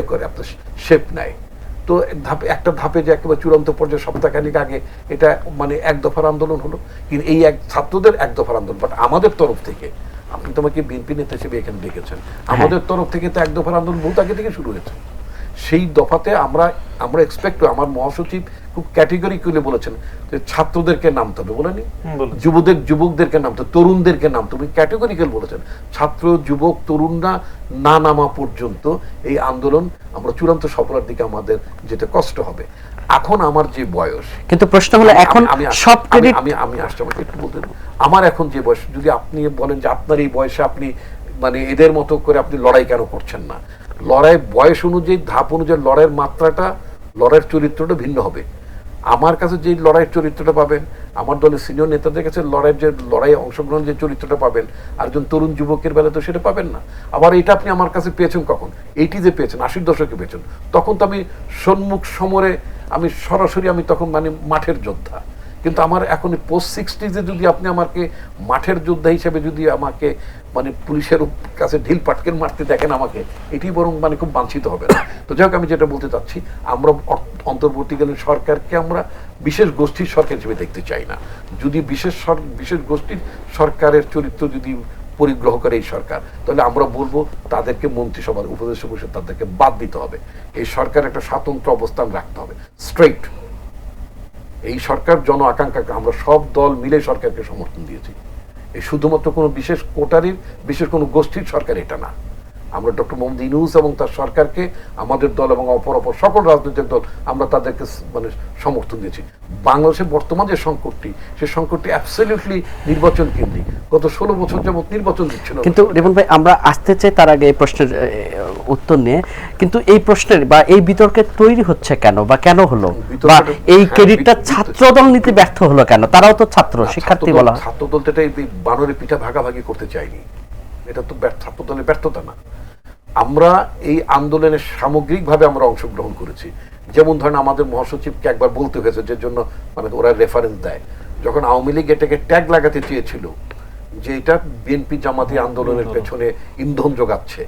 Speaker 1: করে আপনার শেপ নেয়। তো একটা ধাপে যে একেবারে চূড়ান্ত পর্যায়ে সপ্তাহখানিক আগে এটা মানে এক দফার আন্দোলন হলো, কিন্তু এই ছাত্রদের এক দফার আন্দোলন। বাট আমাদের তরফ থেকে, আপনি তো আমাকে বিএনপি নেতা হিসেবে এখানে দেখেছেন, আমাদের তরফ থেকে তো এক দফার আন্দোলন বহুত আগে থেকে শুরু হয়েছে। সেই দফাতে আমরা এক্সপেক্ট, আমার মহাসচিব খুব ক্যাটেগরিক্যালি বলেছেন যে ছাত্রদেরকে নামতে হবে, বলেনি? যুবকদেরকে নামতে হবে, তরুণদেরকে নামতে হবে, ক্যাটেগরিক্যাল বলেছেন। ছাত্র, যুবক, তরুণরা না নামা পর্যন্ত এই আন্দোলন আমরা চূড়ান্ত সফলতার দিকে আমাদের যেতে কষ্ট হবে। এখন আমার যে বয়স,
Speaker 3: কিন্তু প্রশ্ন হলো এখন সব ক্রেডিট
Speaker 1: আমি আসছি, আমাকে একটু বলতে দেব। আমার এখন যে বয়স, যদি আপনি বলেন যে আপনার এই বয়সে আপনি মানে এদের মতো করে আপনি লড়াই কেন করছেন না, লড়াই বয়স অনুযায়ী, ধাপ অনুযায়ী লড়াইয়ের মাত্রাটা, লড়াইয়ের চরিত্রটা ভিন্ন হবে। আমার কাছে যে লড়াইয়ের চরিত্রটা পাবেন, আমার দলের সিনিয়র নেতাদের কাছে লড়াইয়ে অংশগ্রহণ যে চরিত্রটা পাবেন, আর একজন তরুণ যুবকের বেলা তো সেটা পাবেন না। আবার এটা আপনি আমার কাছে পেয়েছেন কখন? এইটি যে পেয়েছেন 80-র দশকে পেয়েছেন, তখন তো আমি সম্মুখ সমরে, আমি সরাসরি, আমি তখন মানে মাঠের যোদ্ধা। কিন্তু আমার এখন পোস্ট 60s যদি আপনি আমাকে মাঠের যোদ্ধা হিসেবে যদি আমাকে মানে পুলিশের কাছে ঢিল পাটকেল মারতে দেখেন আমাকে, এটি বরং মানে খুব বাঞ্ছিত হবে না। তো যাই হোক, আমি যেটা বলতে চাচ্ছি, আমরা অন্তর্বর্তীকালীন সরকারকে আমরা বিশেষ গোষ্ঠীর সরকার হিসেবে দেখতে চাই না। যদি বিশেষ গোষ্ঠীর সরকারের চরিত্র যদি পরিগ্রহ করে এই সরকার, তাহলে আমরা বলবো তাদেরকে মন্ত্রিসভার উপদেষ্টা পরিষদ তাদেরকে বাদ দিতে হবে। এই সরকার একটা স্বতন্ত্র অবস্থান রাখতে হবে, স্ট্রেইট। এই সরকার জন আকাঙ্ক্ষাকে আমরা সব দল মিলে সরকারকে সমর্থন দিয়েছি। এই শুধুমাত্র কোনো বিশেষ কোটারির বিশেষ কোনো গোষ্ঠীর সরকার এটা না। আমরা ডক্টর মোহাম্মদ ইউনূস এবং তার সরকারকে, আমাদের দল এবং অপর সকল রাজনৈতিক দল, আমরা তাদেরকে মানে সমর্থন দিয়েছি। বাংলাদেশের বর্তমান যে সংকটটি, সেই সংকটটি অ্যাবসলিউটলি নির্বাচন কেন্দ্রিক। গত 16 বছর যাবত নির্বাচন দিচ্ছিল।
Speaker 3: কিন্তু রিপন ভাই, আমরা আসতে চাই তার আগে এই প্রশ্নের উত্তর নিয়ে। কিন্তু এই প্রশ্নের বা এই বিতর্কের তৈরি হচ্ছে কেন বা কেন হলো, বা এই ক্রেডিটটা ছাত্রদল নিতে ব্যর্থ হলো কেন? তারাও তো ছাত্র, শিক্ষার্থী বলা হয়।
Speaker 1: ছাত্রদল তো এটাই বানরের পিঠা ভাগাভাগি করতে চাইনি, এটা তো ছাত্রদলের ব্যর্থতা না। আমরা এই আন্দোলনে সামগ্রিকভাবে আমরা অংশগ্রহণ করেছি। যেমন ধরেন আমাদের মহাসচিবকে একবার বলতে হয়েছে, যে জন্য মানে ওরা রেফারেন্স দেয়, যখন আওয়ামী লীগ এটাকে ট্যাগ লাগাতে চেয়েছিল যে এটা বিএনপি জামাতি আন্দোলনের পেছনে ইন্ধন যোগাচ্ছে,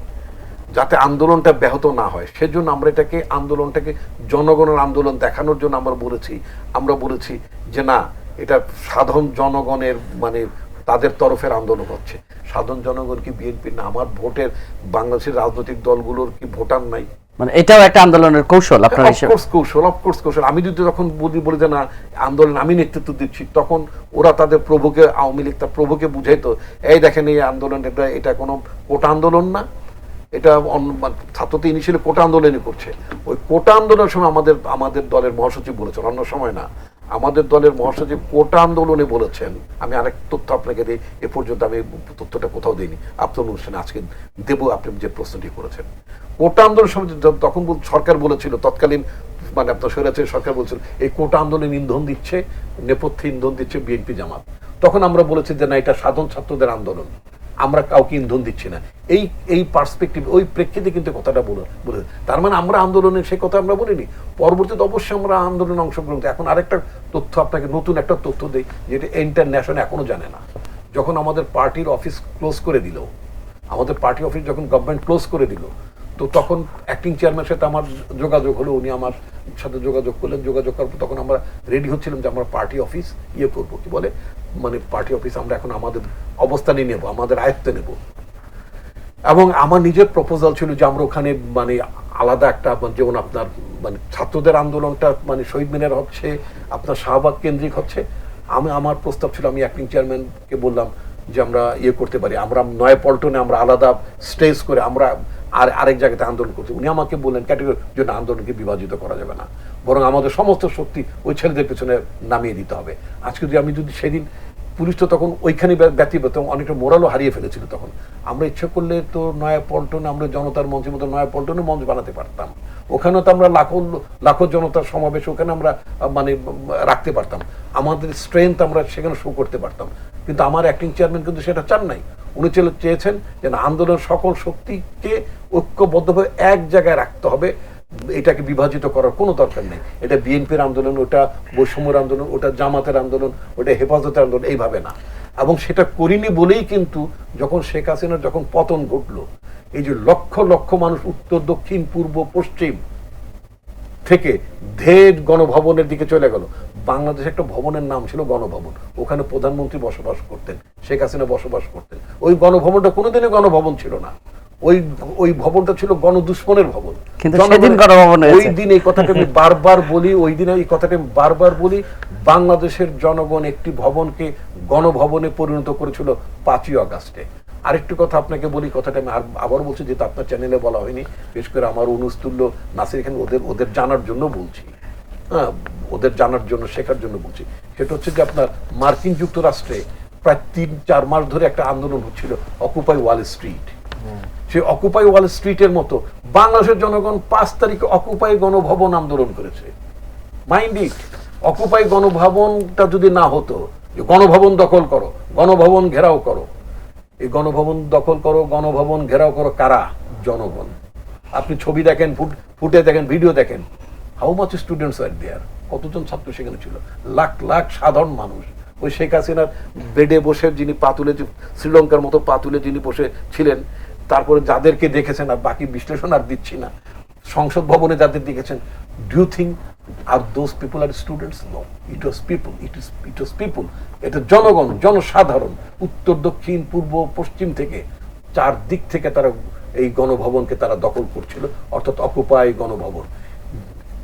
Speaker 1: যাতে আন্দোলনটা ব্যাহত না হয়, সেজন্য আমরা এটাকে আন্দোলনটাকে জনগণের আন্দোলন দেখানোর জন্য আমরা বলেছি যে না, এটা সাধারণ জনগণের মানে তাদের তরফের আন্দোলন হচ্ছে। সাধারণ জনগণ কি বিএনপি না? আমার ভোটের বাংলাদেশের রাজনৈতিক দলগুলোর কি ভোটার নাই?
Speaker 3: মানে এটাও একটা আন্দোলনের কৌশল আপনার হিসেবে?
Speaker 1: অফকোর্স কৌশল। আমি যদি তখন বলি যে না, আন্দোলন আমি নেতৃত্ব দিচ্ছি, তখন ওরা তাদের প্রভুকে, আওয়ামী লীগ তার প্রভুকে বুঝাইতো, এই দেখেন এই আন্দোলন, এটা কোনো কোটা আন্দোলন না, এটা ছাত্র তো ইনিশিয়ালি কোটা আন্দোলনই করছে। ওই কোটা আন্দোলনের সময় আমাদের দলের মহাসচিব বলেছেন, অন্য সময় না। আমাদের দলের মহাসচিব কোটা আন্দোলনে বলেছেন, আমি আরেক তথ্য আপনাকে দিই, এ পর্যন্ত আমি তথ্যটা কোথাও দিইনি, আপনার অনুষ্ঠানে আজকে দেবো, আপনি যে প্রশ্নটি করেছেন। কোটা আন্দোলনের সময় তখন সরকার বলেছিল, তৎকালীন মানে আপনার স্বৈরাচারী সরকার বলছিল এই কোটা আন্দোলন ইন্ধন দিচ্ছে, নেপথ্যে ইন্ধন দিচ্ছে বিএনপি জামাত। তখন আমরা বলেছি যে না, এটা সাধারণ ছাত্রদের আন্দোলন, আমরা কাউকে ইন্ধন দিচ্ছি না। এই পার্সপেক্টিভ, ওই প্রেক্ষিতে কিন্তু কথাটা বলে, তার মানে আমরা আন্দোলনের সেই কথা আমরা বলিনি। পরবর্তীতে অবশ্যই আমরা আন্দোলনে অংশগ্রহণ করি। এখন আরেকটা তথ্য আপনাকে, নতুন একটা তথ্য দেই, যেটা ইন্টারন্যাশনাল এখনো জানে না। যখন আমাদের পার্টির অফিস ক্লোজ করে দিল, আমাদের পার্টি অফিস যখন গভর্নমেন্ট ক্লোজ করে দিল, তো তখন অ্যাক্টিং চেয়ারম্যানের সাথে আমার যোগাযোগ হলো, উনি আমার সাথে যোগাযোগ করলেন। যোগাযোগ করার পর তখন আমরা রেডি হচ্ছিলাম যে আমরা পার্টি অফিস করবো, কি বলে মানে পার্টি অফিস আমরা এখন আমাদের অবস্থানে নেব, আমাদের আয়ত্তে নেব। এবং আমার নিজের প্রপোজাল ছিল যে আমরা ওখানে মানে আলাদা একটা, যেমন আপনার মানে ছাত্রদের আন্দোলনটা মানে শহীদ মিনার হচ্ছে, আপনার শাহবাগ কেন্দ্রিক হচ্ছে, আমার প্রস্তাব ছিল, আমি অ্যাক্টিং চেয়ারম্যানকে বললাম যে আমরা করতে পারি, আমরা নয়াপল্টনে আমরা আলাদা স্টেজ করে আমরা আরেক জায়গাতে আন্দোলন করছি। উনি আমাকে বললেন ক্যাটেগরির জন্য আন্দোলনকে বিভাজিত করা যাবে না, বরং আমাদের সমস্ত শক্তি ওই ছেলেদের পেছনে নামিয়ে দিতে হবে। আজকে আমি যদি সেদিন, পুলিশ তো তখন ওইখানে ব্যতীত অনেকটা মোরালও হারিয়ে ফেলেছিল, তখন আমরা ইচ্ছা করলে তো নয়াপল্টনে আমরা জনতার মঞ্চের মতো নয়াপল্টনে মঞ্চ বানাতে পারতাম, ওখানেও তো আমরা লাখো জনতার সমাবেশ ওখানে আমরা মানে রাখতে পারতাম, আমাদের স্ট্রেংথ আমরা সেখানে শো করতে পারতাম। কিন্তু আমার অ্যাক্টিং চেয়ারম্যান কিন্তু সেটা চান নাই। উনি চেয়েছেন যে আন্দোলন সকল শক্তিকে ঐক্যবদ্ধভাবে এক জায়গায় রাখতে হবে, এটাকে বিভাজিত করার কোনো দরকার নেই। এটা বিএনপির আন্দোলন, ওটা বৈষম্যের আন্দোলন, ওটা জামাতের আন্দোলন, ওটা হেফাজতের আন্দোলন, এইভাবে না। এবং সেটা করিনি বলেই কিন্তু যখন শেখ হাসিনার যখন পতন ঘটলো, এই যে লক্ষ লক্ষ মানুষ উত্তর দক্ষিণ পূর্ব পশ্চিম থেকে ধের গণভবনের দিকে চলে গেল। বাংলাদেশে একটা ভবনের নাম ছিল গণভবন, ওখানে প্রধানমন্ত্রী বসবাস করতেন, শেখ হাসিনা বসবাস করতেন। ওই গণভবনটা কোনোদিনই গণভবন ছিল না, ওই ভবনটা ছিল গণদুশ্মনের ভবন। ওই দিন এই কথাটা আমি বারবার বলি, ওই দিন এই কথাটা আমি বারবার বলি, বাংলাদেশের জনগণ একটি ভবনকে গণভবনে পরিণত করেছিল 5ই আগস্টে। আরেকটি কথা আপনাকে বলি, কথাটা আমি আবার বলছি, যেহেতু আপনার চ্যানেলে বলা হয়নি, বিশেষ করে আমার অনুস্তুল্য নাসির এখানে ওদের জানার জন্য বলছি, হ্যাঁ, ওদের জানার জন্য, শেখার জন্য বলছি। সেটা হচ্ছে যে আপনার মার্কিন যুক্তরাষ্ট্রে প্রায় 3-4 মাস ধরে একটা আন্দোলন হচ্ছিল, অকুপাই ওয়াল স্ট্রিট। সেই অকুপাই ওয়াল স্ট্রিটের মতো বাংলাদেশের জনগণ 5 তারিখে অকুপাই গণভবন আন্দোলন করেছে। মাইন্ড ইট, অকুপাই গণভবনটা যদি না হতো, যে গণভবন দখল করো, গণভবন ঘেরাও করো, এই গণভবন দখল করো, গণভবন ঘেরাও করো কারা? জনগণ। আপনি ছবি দেখেন, ফুটে দেখেন, ভিডিও দেখেন, হাউ মাচ স্টুডেন্টস আর দেয়ার, কতজন ছাত্র সেখানে ছিল, লাখ লাখ সাধারণ মানুষ। ওই শেখ হাসিনার বেডে বসে যিনি পা তুলে, শ্রীলঙ্কার মতো পা তুলে যিনি বসে ছিলেন, তারপরে যাদেরকে দেখেছেন, আর বাকি বিশ্লেষণ আর দিচ্ছি না, সংসদ ভবনে যাদের দেখেছেন, do you think are those people or students? No, it was people, it was people. এটা জনগণ, জনসাধারণ, উত্তর দক্ষিণ পূর্ব পশ্চিম থেকে চারদিক থেকে তারা এই গণভবনকে তারা দখল করছিল, অর্থাৎ অকুপাই গণভবন।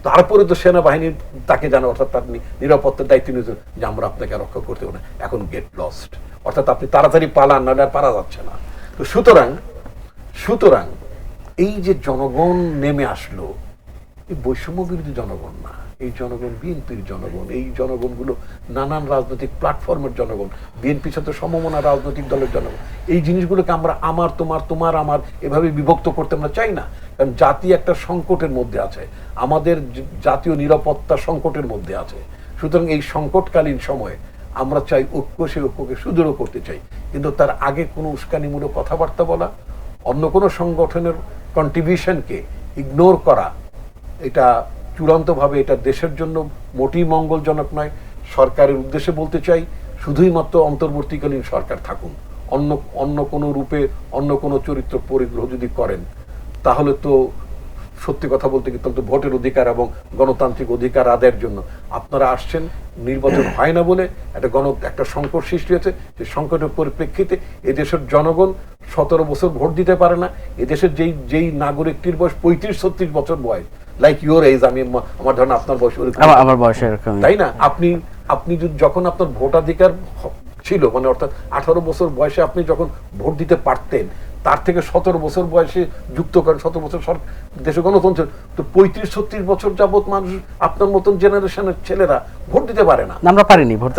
Speaker 1: তারপরে তো সেনাবাহিনী তাকে জানে, অর্থাৎ তার নিরাপত্তার দায়িত্ব নিয়েছে যে আমরা আপনাকে রক্ষা করতে পারি না, এখন গেট লস্ট, অর্থাৎ আপনি তাড়াতাড়ি পালান, না আর পারা যাচ্ছে না। তো সুতরাং এই যে জনগণ নেমে আসলো, এই বৈষম্য বিরোধী জনগণ না, এই জনগণ বিএনপির জনগণ, এই জনগণগুলো নানান রাজনৈতিক প্ল্যাটফর্মের জনগণ, বিএনপির সাথে সমমনা রাজনৈতিক দলের জনগণ। এই জিনিসগুলোকে আমরা আমার তোমার তোমার আমার এভাবে বিভক্ত করতে আমরা চাই না, কারণ জাতি একটা সংকটের মধ্যে আছে, আমাদের জাতীয় নিরাপত্তা সংকটের মধ্যে আছে। সুতরাং এই সংকটকালীন সময়ে আমরা চাই ঐক্য, সেই ঐক্যকে সুদৃঢ় করতে চাই, কিন্তু তার আগে কোনো উস্কানিমূলক কথাবার্তা বলা, অন্য কোনো সংগঠনের কন্ট্রিবিউশনকে ইগনোর করা, এটা চূড়ান্তভাবে এটা দেশের জন্য মোটেই মঙ্গলজনক নয়। সরকারের উদ্দেশ্যে বলতে চাই, শুধুই মাত্র অন্তর্বর্তীকালীন সরকার থাকুন, অন্য কোনো রূপে অন্য কোনো চরিত্র পরিগ্রহ যদি করেন, তাহলে তো সত্যি কথা বলতে কি, তাহলে তো ভোটের অধিকার এবং গণতান্ত্রিক অধিকার আদায়ের জন্য আপনারা আসছেন, নির্বাচন হয় না বলে একটা সংকট সৃষ্টি হয়েছে। যে সংকটের পরিপ্রেক্ষিতে এদেশের জনগণ 17 বছর ভোট দিতে পারে না। এদেশের যেই নাগরিকটির বয়স 35-36 বছর বয়স, লাইক ইউর এজ, আমি আমার ধারণা আপনার বয়স,
Speaker 3: আমার বয়স এরকম,
Speaker 1: তাই না? আপনি যখন আপনার ভোটাধিকার ছিল, মানে অর্থাৎ 18 বছর বয়সে আপনি যখন ভোট দিতে পারতেন, তার থেকে 17 বছর বয়সে যুক্ত করেন, 17 বছর দেশে গণতন্ত্র, তো 35-36 বছর যাবৎ মানুষ, আপনার মতন জেনারেশনের ছেলেরা ভোট দিতে পারে না।
Speaker 3: আমরা পারিনি ভোট,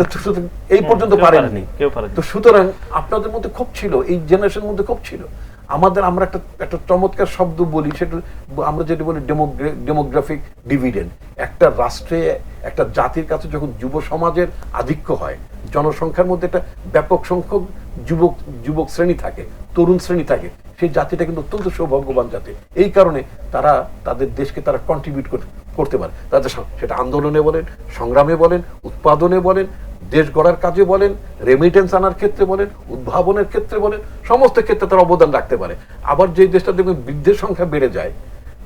Speaker 1: এই পর্যন্ত পারেনি। তো সুতরাং আপনাদের মধ্যে খুব ছিল, এই জেনারেশনের মধ্যে খুব ছিল। আমরা একটা চমৎকার শব্দ বলি, সেটা আমরা যেটা বলি ডেমোগ্রাফিক ডিভিডেন্ড। একটা রাষ্ট্রে, একটা জাতির কাছে যখন যুব সমাজের আধিক্য হয়, জনসংখ্যার মধ্যে একটা ব্যাপক সংখ্যক যুবক শ্রেণী থাকে, তরুণ শ্রেণী থাকে, সেই জাতিটা কিন্তু অত্যন্ত সৌভাগ্যবান জাতি। এই কারণে তারা তাদের দেশকে তারা কন্ট্রিবিউট করতে পারে, তাদের সেটা আন্দোলনে বলেন, সংগ্রামে বলেন, উৎপাদনে বলেন, দেশ গড়ার কাজে বলেন, রেমিটেন্স আনার ক্ষেত্রে বলেন, উদ্ভাবনের ক্ষেত্রে বলেন, সমস্ত ক্ষেত্রে তারা অবদান রাখতে পারে। আবার যে দেশটা দেখবেন বৃদ্ধের সংখ্যা বেড়ে যায়,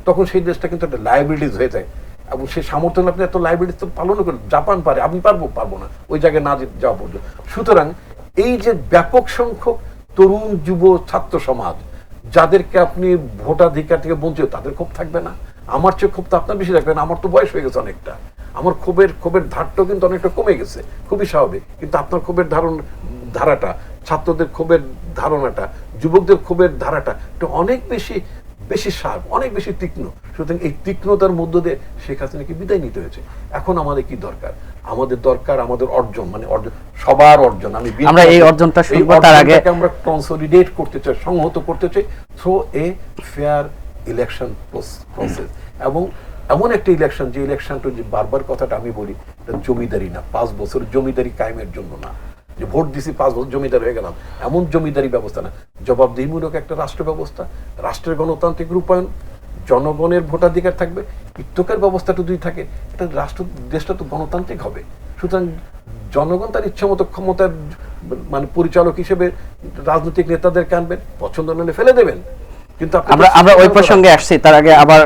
Speaker 1: তখন সেই দেশটা কিন্তু একটা লায়াবিলিটিস হয়ে যায়, এবং সেই সামর্থ্য আপনি এত লায়াবিলিটিস তো পালন করেন। জাপান পারে, আমি পারবো না ওই জায়গায় না যাওয়া পর্যন্ত। সুতরাং এই যে ব্যাপক সংখ্যক তরুণ যুব ছাত্র সমাজ, যাদেরকে আপনি ভোটাধিকার থেকে বঞ্চিত, তাদের ক্ষোভ থাকবে না? আমার চেয়ে ক্ষোভ তো আপনার বেশি থাকবে না, আমার তো বয়স হয়ে গেছে অনেকটা, আমার ক্ষোভের ধারটাও কিন্তু অনেকটা কমে গেছে, খুবই স্বাভাবিক। কিন্তু আপনার ক্ষোভের ধারাটা, ছাত্রদের ক্ষোভের ধারণাটা, যুবকদের ক্ষোভের ধারাটা একটু অনেক বেশি শার্প, অনেক বেশি তীক্ষ্ণ। সুতরাং এই তীক্ষ্ণতার মধ্য দিয়ে শেখ হাসিনাকে বিদায় নিতে হয়েছে। এখন আমাদের কি দরকার? আমাদের অর্জন, মানে সবার অর্জন।
Speaker 3: আমরা এই অর্জনটা শুনবো, তার আগে
Speaker 1: আমরা কনসলিডেট করতে চাই, সংহত করতে চাই through a fair election process, এবং এমন একটা ইলেকশন, যে ইলেকশনটা, যে বারবার কথাটা আমি বলি, জমিদারি না, 5 বছর জমিদারি কায়েমের জন্য না, যে ভোট দিছি 5 বছর জমিদার হয়ে গেলাম, এমন জমিদারি ব্যবস্থা না। জবাবদিহিমূলক একটা রাষ্ট্র ব্যবস্থা, রাষ্ট্রের গণতান্ত্রিক রূপায়ণ, জনগণের ভোটাধিকার থাকবে, ইত্যকার ব্যবস্থাটা যদি থাকে, এটা দেশটা তো গণতান্ত্রিক হবে। সুতরাং জনগণ তার ইচ্ছা মতো ক্ষমতার মানে পরিচালক হিসেবে রাজনৈতিক নেতাদেরকে আনবেন, পছন্দ হলে ফেলে দেবেন। কিন্তু
Speaker 3: আমরা ওই প্রসঙ্গে আসছি, তার আগে আবার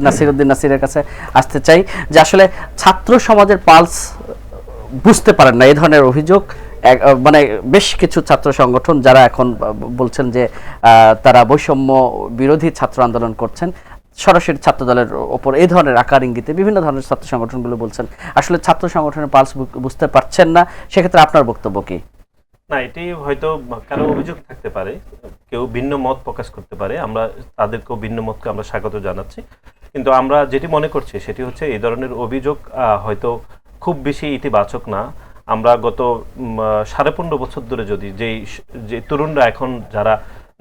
Speaker 3: নাসিরউদ্দিন নাসিরের কাছে আসতে চাই, যে আসলে ছাত্র সমাজের পালস বুঝতে পারেন না, এই ধরনের অভিযোগ মানে বেশ কিছু ছাত্র সংগঠন যারা এখন বলছেন যে তারা বৈষম্য বিরোধী ছাত্র আন্দোলন করছেন, সরাসরি ছাত্র দলের ওপর এই ধরনের আকার ইঙ্গিতে বিভিন্ন ধরনের ছাত্র সংগঠনগুলো বলছেন আসলে ছাত্র সংগঠনের পালস বুঝতে পারছেন না। সেক্ষেত্রে আপনার বক্তব্য কি?
Speaker 2: না, এটি হয়তো কারো অভিযোগ থাকতে পারে, কেউ ভিন্ন মত প্রকাশ করতে পারে, আমরা তাদেরকেও ভিন্ন মতকে আমরা স্বাগত জানাচ্ছি। কিন্তু আমরা যেটি মনে করছি সেটি হচ্ছে, এই ধরনের অভিযোগ হয়তো খুব বেশি ইতিবাচক না। আমরা গত 15.5 বছর ধরে যদি যে তরুণরা এখন যারা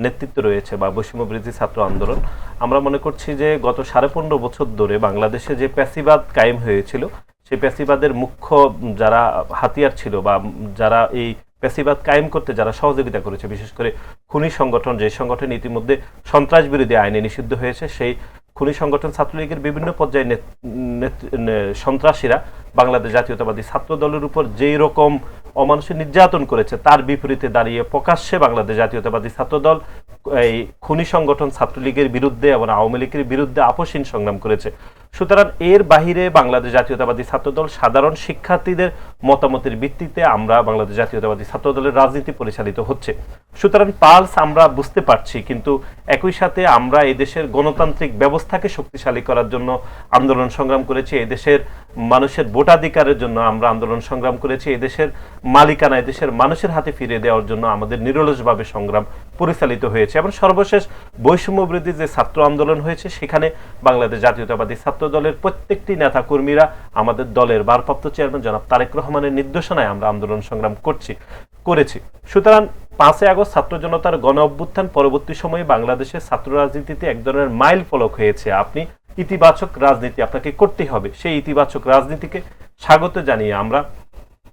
Speaker 2: নেতৃত্ব রয়েছে বা বৈষম্য বিরোধী ছাত্র আন্দোলন, আমরা মনে করছি যে গত 15.5 বছর ধরে বাংলাদেশে যে প্যাসিবাদ কায়েম হয়েছিল, সেই প্যাসিবাদের মুখ্য যারা হাতিয়ার ছিল বা যারা এই প্যাসিবাদ কায়েম করতে যারা সহযোগিতা করেছে, বিশেষ করে খুনি সংগঠন, যে সংগঠন ইতিমধ্যে সন্ত্রাস বিরোধী আইনে নিষিদ্ধ হয়েছে, সেই খুনি সংগঠন ছাত্রলীগের বিভিন্ন পর্যায়ে সন্ত্রাসীরা বাংলাদেশ জাতীয়তাবাদী ছাত্র দলের উপর যেই রকম অমানুষিক নির্যাতন করেছে তার বিপরীতে দাঁড়িয়ে প্রকাশ্যে বাংলাদেশ জাতীয়তাবাদী ছাত্র দল এই খুনি সংগঠন ছাত্রলীগের বিরুদ্ধে এবং আওয়ামী লীগের বিরুদ্ধে আপোষহীন সংগ্রাম করেছে। সুতরাং এর বাহিরে বাংলাদেশ জাতীয়তাবাদী ছাত্রদল সাধারণ শিক্ষার্থীদের মতামতের ভিত্তিতে আমরা বাংলাদেশ জাতীয়তাবাদী ছাত্রদলের রাজনীতি পরিচালিত হচ্ছে। সুতরাং পালস আমরা বুঝতে পারছি, কিন্তু একই সাথে আমরা এদেশের গণতান্ত্রিক ব্যবস্থাকে শক্তিশালী করার জন্য আন্দোলন সংগ্রাম করেছি, এদেশের মানুষের ভোটাধিকারের জন্য আমরা আন্দোলন সংগ্রাম করেছি, এদেশের মালিকানা এদেশের মানুষের হাতে ফিরিয়ে দেওয়ার জন্য আমাদের নিরলসভাবে সংগ্রাম পরিচালিত হয়েছে। এবং সর্বশেষ বৈষম্য বিরোধী যে ছাত্র আন্দোলন হয়েছে সেখানে বাংলাদেশ জাতীয়তাবাদী ছাত্র দলের প্রত্যেকটি নেতা কর্মীরা আমাদের দলের ভারপ্রাপ্ত চেয়ারম্যান জনাব তারেক রহমানের নির্দেশনায় আমরা আন্দোলন সংগ্রাম করেছি। সুতরাং 5 আগস্ট ছাত্র জনতার গণ অভ্যুত্থান পরবর্তী সময়ে বাংলাদেশের ছাত্র রাজনীতিতে এক ধরনের মাইল ফলক হয়েছে। আপনি ইতিবাচক রাজনীতি আপনাকে করতে হবে, সেই ইতিবাচক রাজনীতিকে স্বাগত জানিয়ে আমরা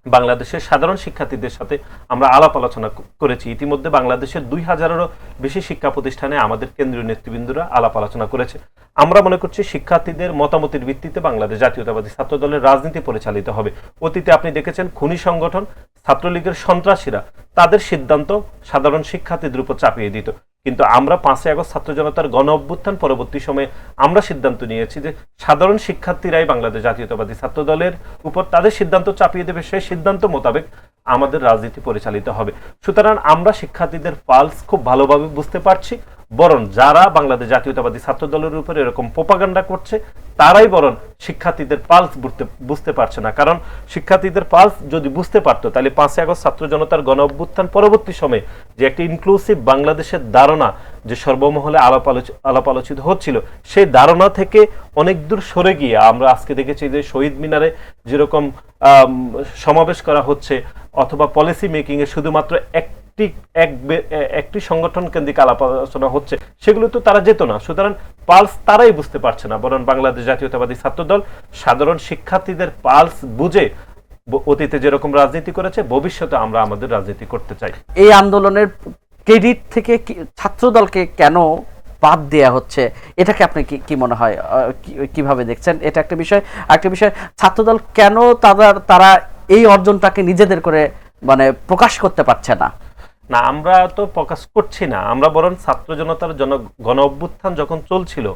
Speaker 2: বাংলাদেশের সাধারণ শিক্ষার্থীদের সাথে আমরা আলাপ আলোচনা করেছি। ইতিমধ্যে বাংলাদেশের 2000-এরও বেশি শিক্ষা প্রতিষ্ঠানে আমাদের কেন্দ্রীয় নেতৃবৃন্দরা আলাপ আলোচনা করেছে। আমরা মনে করছি শিক্ষার্থীদের মতামতের ভিত্তিতে বাংলাদেশ জাতীয়তাবাদী ছাত্র দলের রাজনীতি পরিচালিত হবে। অতীতে আপনি দেখেছেন খুনি সংগঠন ছাত্রলীগের সন্ত্রাসীরা তাদের সিদ্ধান্ত সাধারণ শিক্ষার্থীদের উপর চাপিয়ে দিত, কিন্তু আমরা 5 আগস্ট ছাত্র জনতার গণ অভ্যুত্থান পরবর্তী সময়ে আমরা সিদ্ধান্ত নিয়েছি যে সাধারণ শিক্ষার্থীরাই বাংলাদেশ জাতীয়তাবাদী ছাত্র দলের উপর তাদের সিদ্ধান্ত চাপিয়ে দেবে, সেই সিদ্ধান্ত মোতাবেক আমাদের রাজনীতি পরিচালিত হবে। সুতরাং আমরা শিক্ষার্থীদের পালস খুব ভালোভাবে বুঝতে পারছি, বরং যারা বাংলাদেশ জাতীয়তাবাদী ছাত্র দলের উপর এরকম প্রোপাগান্ডা করছে তারাই বরং শিক্ষার্থীদের পালস বুঝতে পারছে না। কারণ শিক্ষার্থীদের পালস যদি বুঝতে পারতো তাহলে 5 আগস্ট ছাত্র জনতার গণ অভ্যুত্থান পরবর্তী সময়ে যে একটি ইনক্লুসিভ বাংলাদেশের ধারণা যে সর্বমহলে আলাপ আলোচিত হচ্ছিল, সেই ধারণা থেকে অনেক দূর সরে গিয়ে আমরা আজকে দেখেছি যে শহীদ মিনারে যেরকম সমাবেশ করা হচ্ছে অথবা পলিসি মেকিং এ শুধুমাত্র একটি সংগঠন কেন্দ্রিক আলাপ আলোচনা হচ্ছে, সেগুলো তো তারা যেত না। সুতরাং পালস তারাই বুঝতে পারছে না, বরং বাংলাদেশ জাতীয়তাবাদী ছাত্রদল সাধারণ শিক্ষার্থীদের পালস বুঝে অতীতে যেরকম রাজনীতি করেছে ভবিষ্যতে আমরা আমাদের রাজনীতি করতে চাই।
Speaker 3: এই আন্দোলনের ক্রেডিট থেকে ছাত্রদলকে কেন বাদ দেয়া হচ্ছে, এটাকে আপনি কি মনে হয়, কিভাবে দেখছেন? এটা একটা বিষয়। আরেকটা বিষয়, ছাত্রদল কেন তারা এই অর্জনটাকে নিজেদের করে মানে প্রকাশ করতে পারছে না?
Speaker 2: না, আমরা তো প্রকাশ করছি না, আমরা বরং ছাত্র জনতার গণ অভ্যুত্থান যখন চলছিল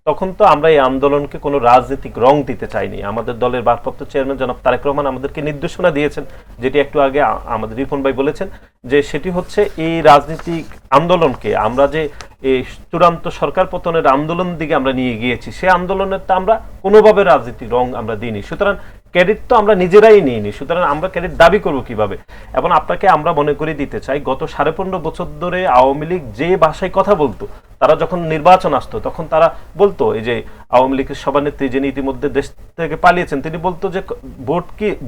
Speaker 2: তখন তো আমরা এই আন্দোলনকে কোনো রাজনৈতিক রং দিতে চাইনি। আমাদের দলের ভারপ্রাপ্ত চেয়ারম্যান জনাব তারেক রহমান আমাদেরকে নির্দেশনা দিয়েছেন, যেটি একটু আগে আমাদের রিপন ভাই বলেছেন, যে সেটি হচ্ছে এই রাজনৈতিক আন্দোলনকে আমরা যে এই চূড়ান্ত সরকার পতনের আন্দোলন দিকে আমরা নিয়ে গিয়েছি, সেই আন্দোলনের তো আমরা কোনোভাবে রাজনৈতিক রং আমরা দিইনি। সুতরাং ক্রেডিট তো আমরা নিজেরাই নিইনি, সুতরাং আমরা ক্রেডিট দাবি করবো কিভাবে? এবং আপনাকে আমরা মনে করে দিতে চাই, গত 15.5 বছর ধরে আওয়ামী লীগ যে ভাষায় কথা বলতো, তারা যখন নির্বাচন আসতো তখন তারা বলতো, এই যে আওয়ামী লীগের সভানেত্রী যিনি ইতিমধ্যে দেশ থেকে পালিয়েছেন, তিনি বলতো যে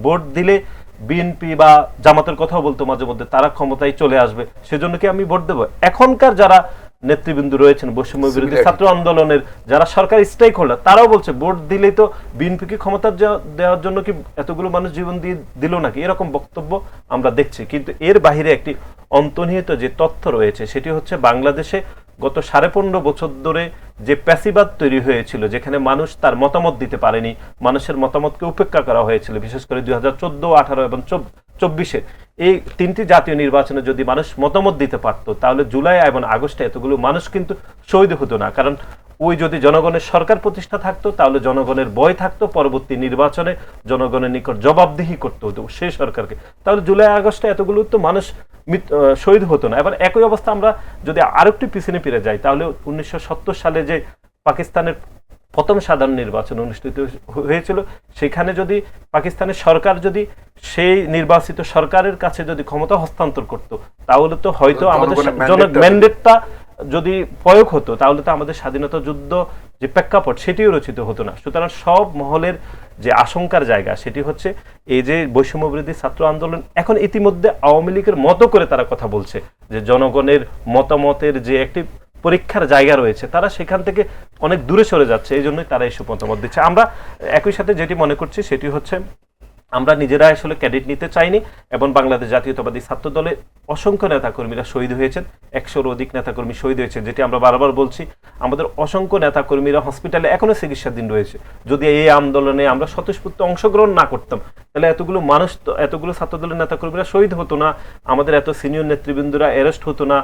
Speaker 2: ভোট দিলে বিএনপি বা জামাতের কথাও বলতো মাঝে মধ্যে, তারা ক্ষমতায় চলে আসবে, সেজন্য কি আমি ভোট দেবো। এখনকার যারা নেতৃবৃন্দ রয়েছেন বৈষম্য বিরোধী ছাত্র আন্দোলনের যারা সরকারি স্ট্রাইক হোল্ডার, তারাও বলছে ভোট দিলেই তো বিএনপিকে ক্ষমতা দেওয়ার জন্য কি এতগুলো মানুষ জীবন দিয়ে দিল নাকি, এরকম বক্তব্য আমরা দেখছি। কিন্তু এর বাহিরে একটি অন্তর্নিহিত যে তথ্য রয়েছে সেটি হচ্ছে বাংলাদেশে গত 15.5 বছর ধরে যে প্যাসিবাদ তৈরি হয়েছিল, যেখানে মানুষ তার মতামত দিতে পারেনি, মানুষের মতামতকে উপেক্ষা করা হয়েছিল, বিশেষ করে 2014, 18 এবং 24-এ এই 3টি জাতীয় নির্বাচনে যদি মানুষ মতামত দিতে পারত তাহলে জুলাই এবং আগস্টে এতগুলো মানুষ কিন্তু শহীদ হতো না। কারণ ওই যদি জনগণের সরকার প্রতিষ্ঠা থাকতো তাহলে জনগণের ভয় থাকতো, পরবর্তী নির্বাচনে জনগণের নিকট জবাবদিহি করতে হতো সেই সরকারকে, তাহলে জুলাই আগস্টে এতগুলো তো মানুষ শহীদ হতো না। এবার একই অবস্থা আমরা যদি আরেকটু পিছনে ফিরে যাই, তাহলে 1970 সালে যে পাকিস্তানের প্রথম সাধারণ নির্বাচন অনুষ্ঠিত হয়েছিল, সেখানে যদি পাকিস্তানের সরকার যদি সেই নির্বাচিত সরকারের কাছে যদি ক্ষমতা হস্তান্তর করত, তাহলে তো হয়তো আমাদের ম্যান্ডেটটা যদি প্রয়োগ হতো, তাহলে তো আমাদের স্বাধীনতা যুদ্ধ যে প্রেক্ষাপট সেটিও রচিত হতো না। সুতরাং সব মহলের যে আশঙ্কার জায়গা সেটি হচ্ছে এই যে বৈষম্য বিরোধী ছাত্র আন্দোলন এখন ইতিমধ্যে আওয়ামী লীগের মতো করে তারা কথা বলছে যে জনগণের মতামতের যে একটি পরীক্ষার জায়গা রয়েছে, তারা সেখান থেকে অনেক দূরে সরে যাচ্ছে, এই জন্যই তারা এইসব মতামত দিচ্ছে। আমরা একই সাথে যেটি মনে করছি সেটি হচ্ছে আমরা নিজেরা আসলে ক্যাডেট নিতে চাইনি এবং বাংলাদেশ জাতীয়তাবাদী ছাত্র দলে অসংখ্য নেতাকর্মীরা শহীদ হয়েছেন, 100-র অধিক নেতাকর্মী শহীদ হয়েছে, যেটি আমরা বারবার বলছি। আমাদের অসংখ্য নেতাকর্মীরা হসপিটালে এখনো চিকিৎসাধীন রয়েছে। যদি এই আন্দোলনে আমরা স্বতঃস্ফূর্ত অংশগ্রহণ না করতাম, তাহলে এতগুলো মানুষ, এতগুলো ছাত্র দলের নেতাকর্মীরা শহীদ হতো না, আমাদের এত সিনিয়র নেতৃবৃন্দরা অ্যারেস্ট হতো না,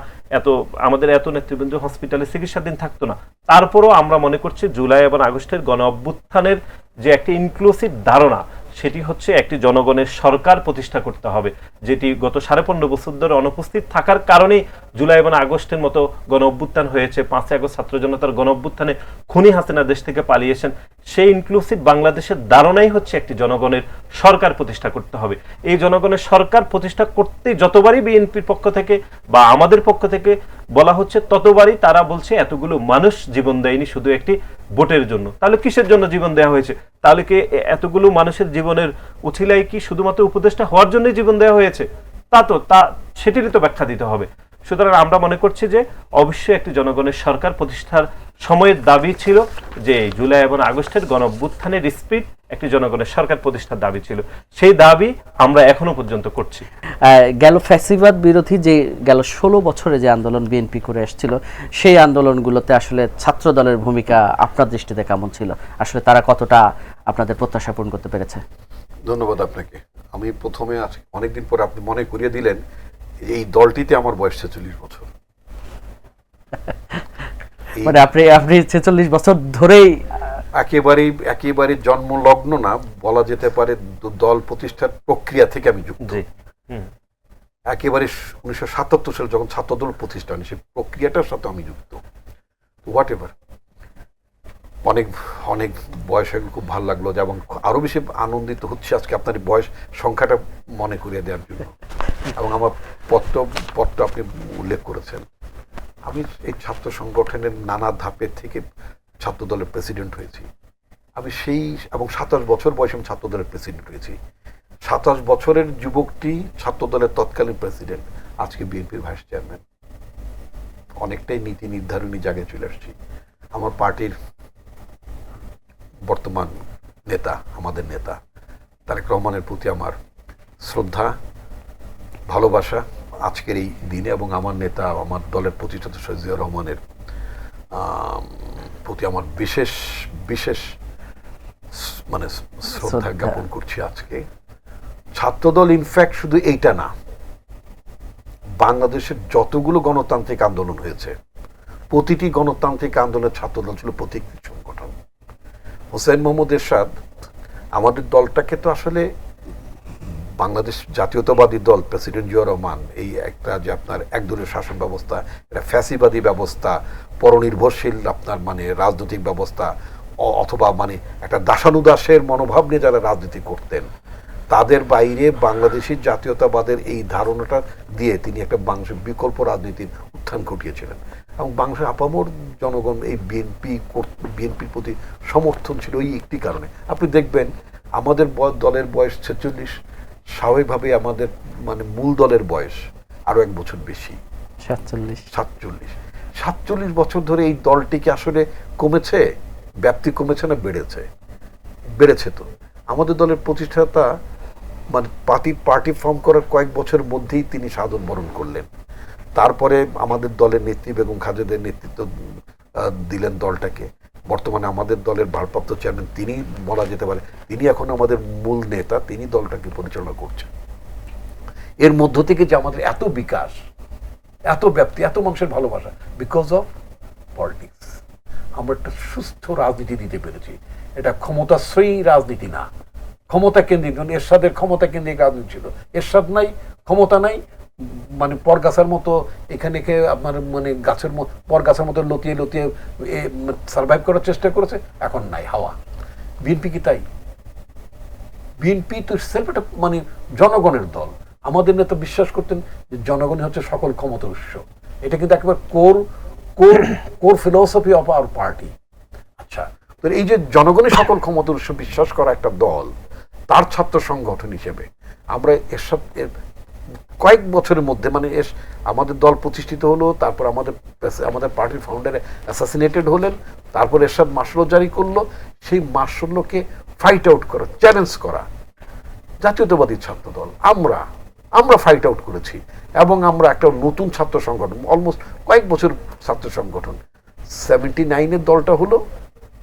Speaker 2: আমাদের এত নেতৃবৃন্দ হসপিটালে চিকিৎসাধীন থাকতো না। তারপরও আমরা মনে করছি জুলাই এবং আগস্টের গণ অভ্যুত্থানের যে একটি ইনক্লুসিভ ধারণা, সেটি হচ্ছে একটি জনগণের সরকার প্রতিষ্ঠা করতে হবে, যেটি গত 15.5 বছর ধরে অনুপস্থিত থাকার কারণেই জুলাই এবং আগস্টের মতো গণ অভ্যুত্থান হয়েছে। 5 আগস্ট ছাত্র জনতার গণ অভ্যুত্থানে খুনি হাসিনা দেশ থেকে পালিয়েছেন। সেই ইনক্লুসিভ বাংলাদেশের ধারণাই হচ্ছে একটি জনগণের সরকার প্রতিষ্ঠা করতে হবে। এই জনগণের সরকার প্রতিষ্ঠা করতে যতবারই বিএনপির পক্ষ থেকে বা আমাদের পক্ষ থেকে বলা হচ্ছে, ততবারই তারা বলছে এতগুলো মানুষ জীবন দেয়নি শুধু একটি ভোটের জন্য। তাহলে কিসের জন্য জীবন দেওয়া হয়েছে? তাহলে কি এতগুলো মানুষের জীবনের উছিলাই কি শুধুমাত্র উপদেষ্টা হওয়ার জন্যই জীবন দেওয়া হয়েছে? সেটিরই তো ব্যাখ্যা দিতে হবে। সুতরাং আমরা মনে করছি যে অবশ্যই একটি জনগণের সরকার প্রতিষ্ঠার সময়ের দাবি ছিল যে জুলাই এবং আগস্টের গণ অভ্যুত্থানের স্পিরিট একটি জনগণের সরকার প্রতিষ্ঠার দাবি ছিল। সেই দাবি আমরা এখনো পর্যন্ত করছি।
Speaker 3: গেল ফ্যাসিবাদ বিরোধী যে গেল 16 বছরে যে আন্দোলন বিএনপি করে এসেছিল, সেই আন্দোলনগুলোতে আসলে ছাত্র দলের ভূমিকা আপনার দৃষ্টিতে কেমন ছিল? আসলে তারা কতটা আপনাদের প্রত্যাশা পূরণ করতে পেরেছে?
Speaker 1: ধন্যবাদ আপনাকে। আমি প্রথমে অনেকদিন পরে আপনি মনে করিয়ে দিলেন এই দলটিতে আমার বয়স 46 বছর।
Speaker 3: মানে আপনি 46 বছর ধরেই
Speaker 1: একেবারে জন্মলগ্ন না বলা যেতে পারে, দল প্রতিষ্ঠার প্রক্রিয়া থেকে আমি যুক্ত। একেবারে 1977 সালে যখন ছাত্রদল প্রতিষ্ঠা হয় সেই প্রক্রিয়াটার সাথে আমি যুক্ত। হোয়াট এভার, অনেক অনেক বয়স হয়ে খুব ভালো লাগলো, এবং আরো বেশি আনন্দিত হচ্ছে আজকে আপনার বয়স সংখ্যাটা মনে করিয়ে দেওয়ার জন্য। এবং আমার পত্র আপনি উল্লেখ করেছেন, আমি এই ছাত্র সংগঠনের নানা ধাপের থেকে ছাত্র দলের প্রেসিডেন্ট হয়েছি। আমি এবং 27 বছর বয়সে আমি ছাত্র দলের প্রেসিডেন্ট হয়েছি। 27 বছরের যুবকটি ছাত্র দলের তৎকালীন প্রেসিডেন্ট, আজকে বিএনপির ভাইস চেয়ারম্যান। অনেকটাই নীতি নির্ধারণী জায়গায় চলে আসছি। আমার পার্টির বর্তমান নেতা, আমাদের নেতা তারেক রহমানের প্রতি আমার শ্রদ্ধা, ভালোবাসা আজকের এই দিনে, এবং আমার নেতা, আমার দলের প্রতিষ্ঠাতা শহীদ জিয়াউর রহমানের প্রতি আমার বিশেষ বিশেষ মানে শ্রদ্ধা জ্ঞাপন করছি আজকে। ছাত্রদল ইনফ্যাক্ট শুধু এইটা না, বাংলাদেশের যতগুলো গণতান্ত্রিক আন্দোলন হয়েছে প্রতিটি গণতান্ত্রিক আন্দোলনের ছাত্রদল ছিল প্রতীকী সংগঠন। হোসেন মোহাম্মদ এরশাদ আমাদের দলটাকে তো আসলে বাংলাদেশ জাতীয়তাবাদী দল, প্রেসিডেন্ট জিয়াউর রহমান, এই একটা যে আপনার একদলীয় শাসন ব্যবস্থা, এটা ফ্যাসিবাদী ব্যবস্থা, পরনির্ভরশীল আপনার মানে রাজনৈতিক ব্যবস্থা, অথবা মানে একটা দাসানুদাসের মনোভাব নিয়ে যারা রাজনীতি করতেন, তাদের বাইরে বাংলাদেশি জাতীয়তাবাদের এই ধারণাটা দিয়ে তিনি একটা বাংলাদেশের বিকল্প রাজনীতির উত্থান ঘটিয়েছিলেন। এবং বাংলাদেশের আপামর জনগণ এই বিএনপির প্রতি সমর্থন ছিল এই একটি কারণে। আপনি দেখবেন আমাদের দলের বয়স 46, স্বাভাবিকভাবে আমাদের মানে মূল দলের বয়স আরো 1 বছর বেশি, 47 বছর ধরে এই দলটিকে আসলে কমেছে, ব্যাপ্তি কমেছে না বেড়েছে? বেড়েছে। তো আমাদের দলের প্রতিষ্ঠাতা মানে পার্টি ফর্ম করার কয়েক বছরের মধ্যেই তিনি শাহাদত বরণ করলেন। তারপরে আমাদের দলের নেত্রী বেগম খালেদার নেতৃত্ব দিলেন দলটাকে। বর্তমানে আমাদের দলের ভারপ্রাপ্ত চেয়ারম্যান তিনি, বলা যেতে পারে তিনি এখন আমাদের মূল নেতা, তিনি দলটাকে পরিচালনা করছেন। এর মধ্য থেকে যে আমাদের এত বিকাশ, এত ব্যাপ্তি, এত মানুষের ভালোবাসা, বিকজ অফ পলিটিক্স। আমরা একটা সুস্থ রাজনীতি দিতে পেরেছি। এটা ক্ষমতাশ্রয়ী রাজনীতি না, ক্ষমতা কেন্দ্রিক। এরশাদের ক্ষমতা কেন্দ্রিক রাজনীতি ছিল। এরশাদ নাই, ক্ষমতা নাই, মানে পরগাছার মতো এখানে আপনার মানে পরগাছার মতো লতিয়ে লতিয়ে সার্ভাইভ করার চেষ্টা করেছে, এখন নাই হাওয়া। বিএনপি কি তাই? বিএনপি তো সেলফ একটা মানে জনগণের দল। আমাদের নেতা বিশ্বাস করতেন যে জনগণই হচ্ছে সকল ক্ষমতার উৎস। এটা কিন্তু একেবারে core philosophy of our party. আচ্ছা, তো এই যে জনগণের সকল ক্ষমতার উৎস বিশ্বাস করা একটা দল, তার ছাত্র সংগঠন হিসেবে আমরা এরশাদ কয়েক বছরের মধ্যে মানে আমাদের দল প্রতিষ্ঠিত হলো, তারপর আমাদের পার্টির ফাউন্ডার অ্যাসাসিনেটেড হলেন, তারপর এরশাদ মার্শাল জারি করলো। সেই মার্শালকে ফাইট আউট করা, চ্যালেঞ্জ করা, জাতীয়তাবাদী ছাত্র দল আমরা ফাইট আউট করেছি এবং আমরা একটা নতুন ছাত্র সংগঠন, অলমোস্ট কয়েক বছর ছাত্র সংগঠন, 79-এর দলটা হলো,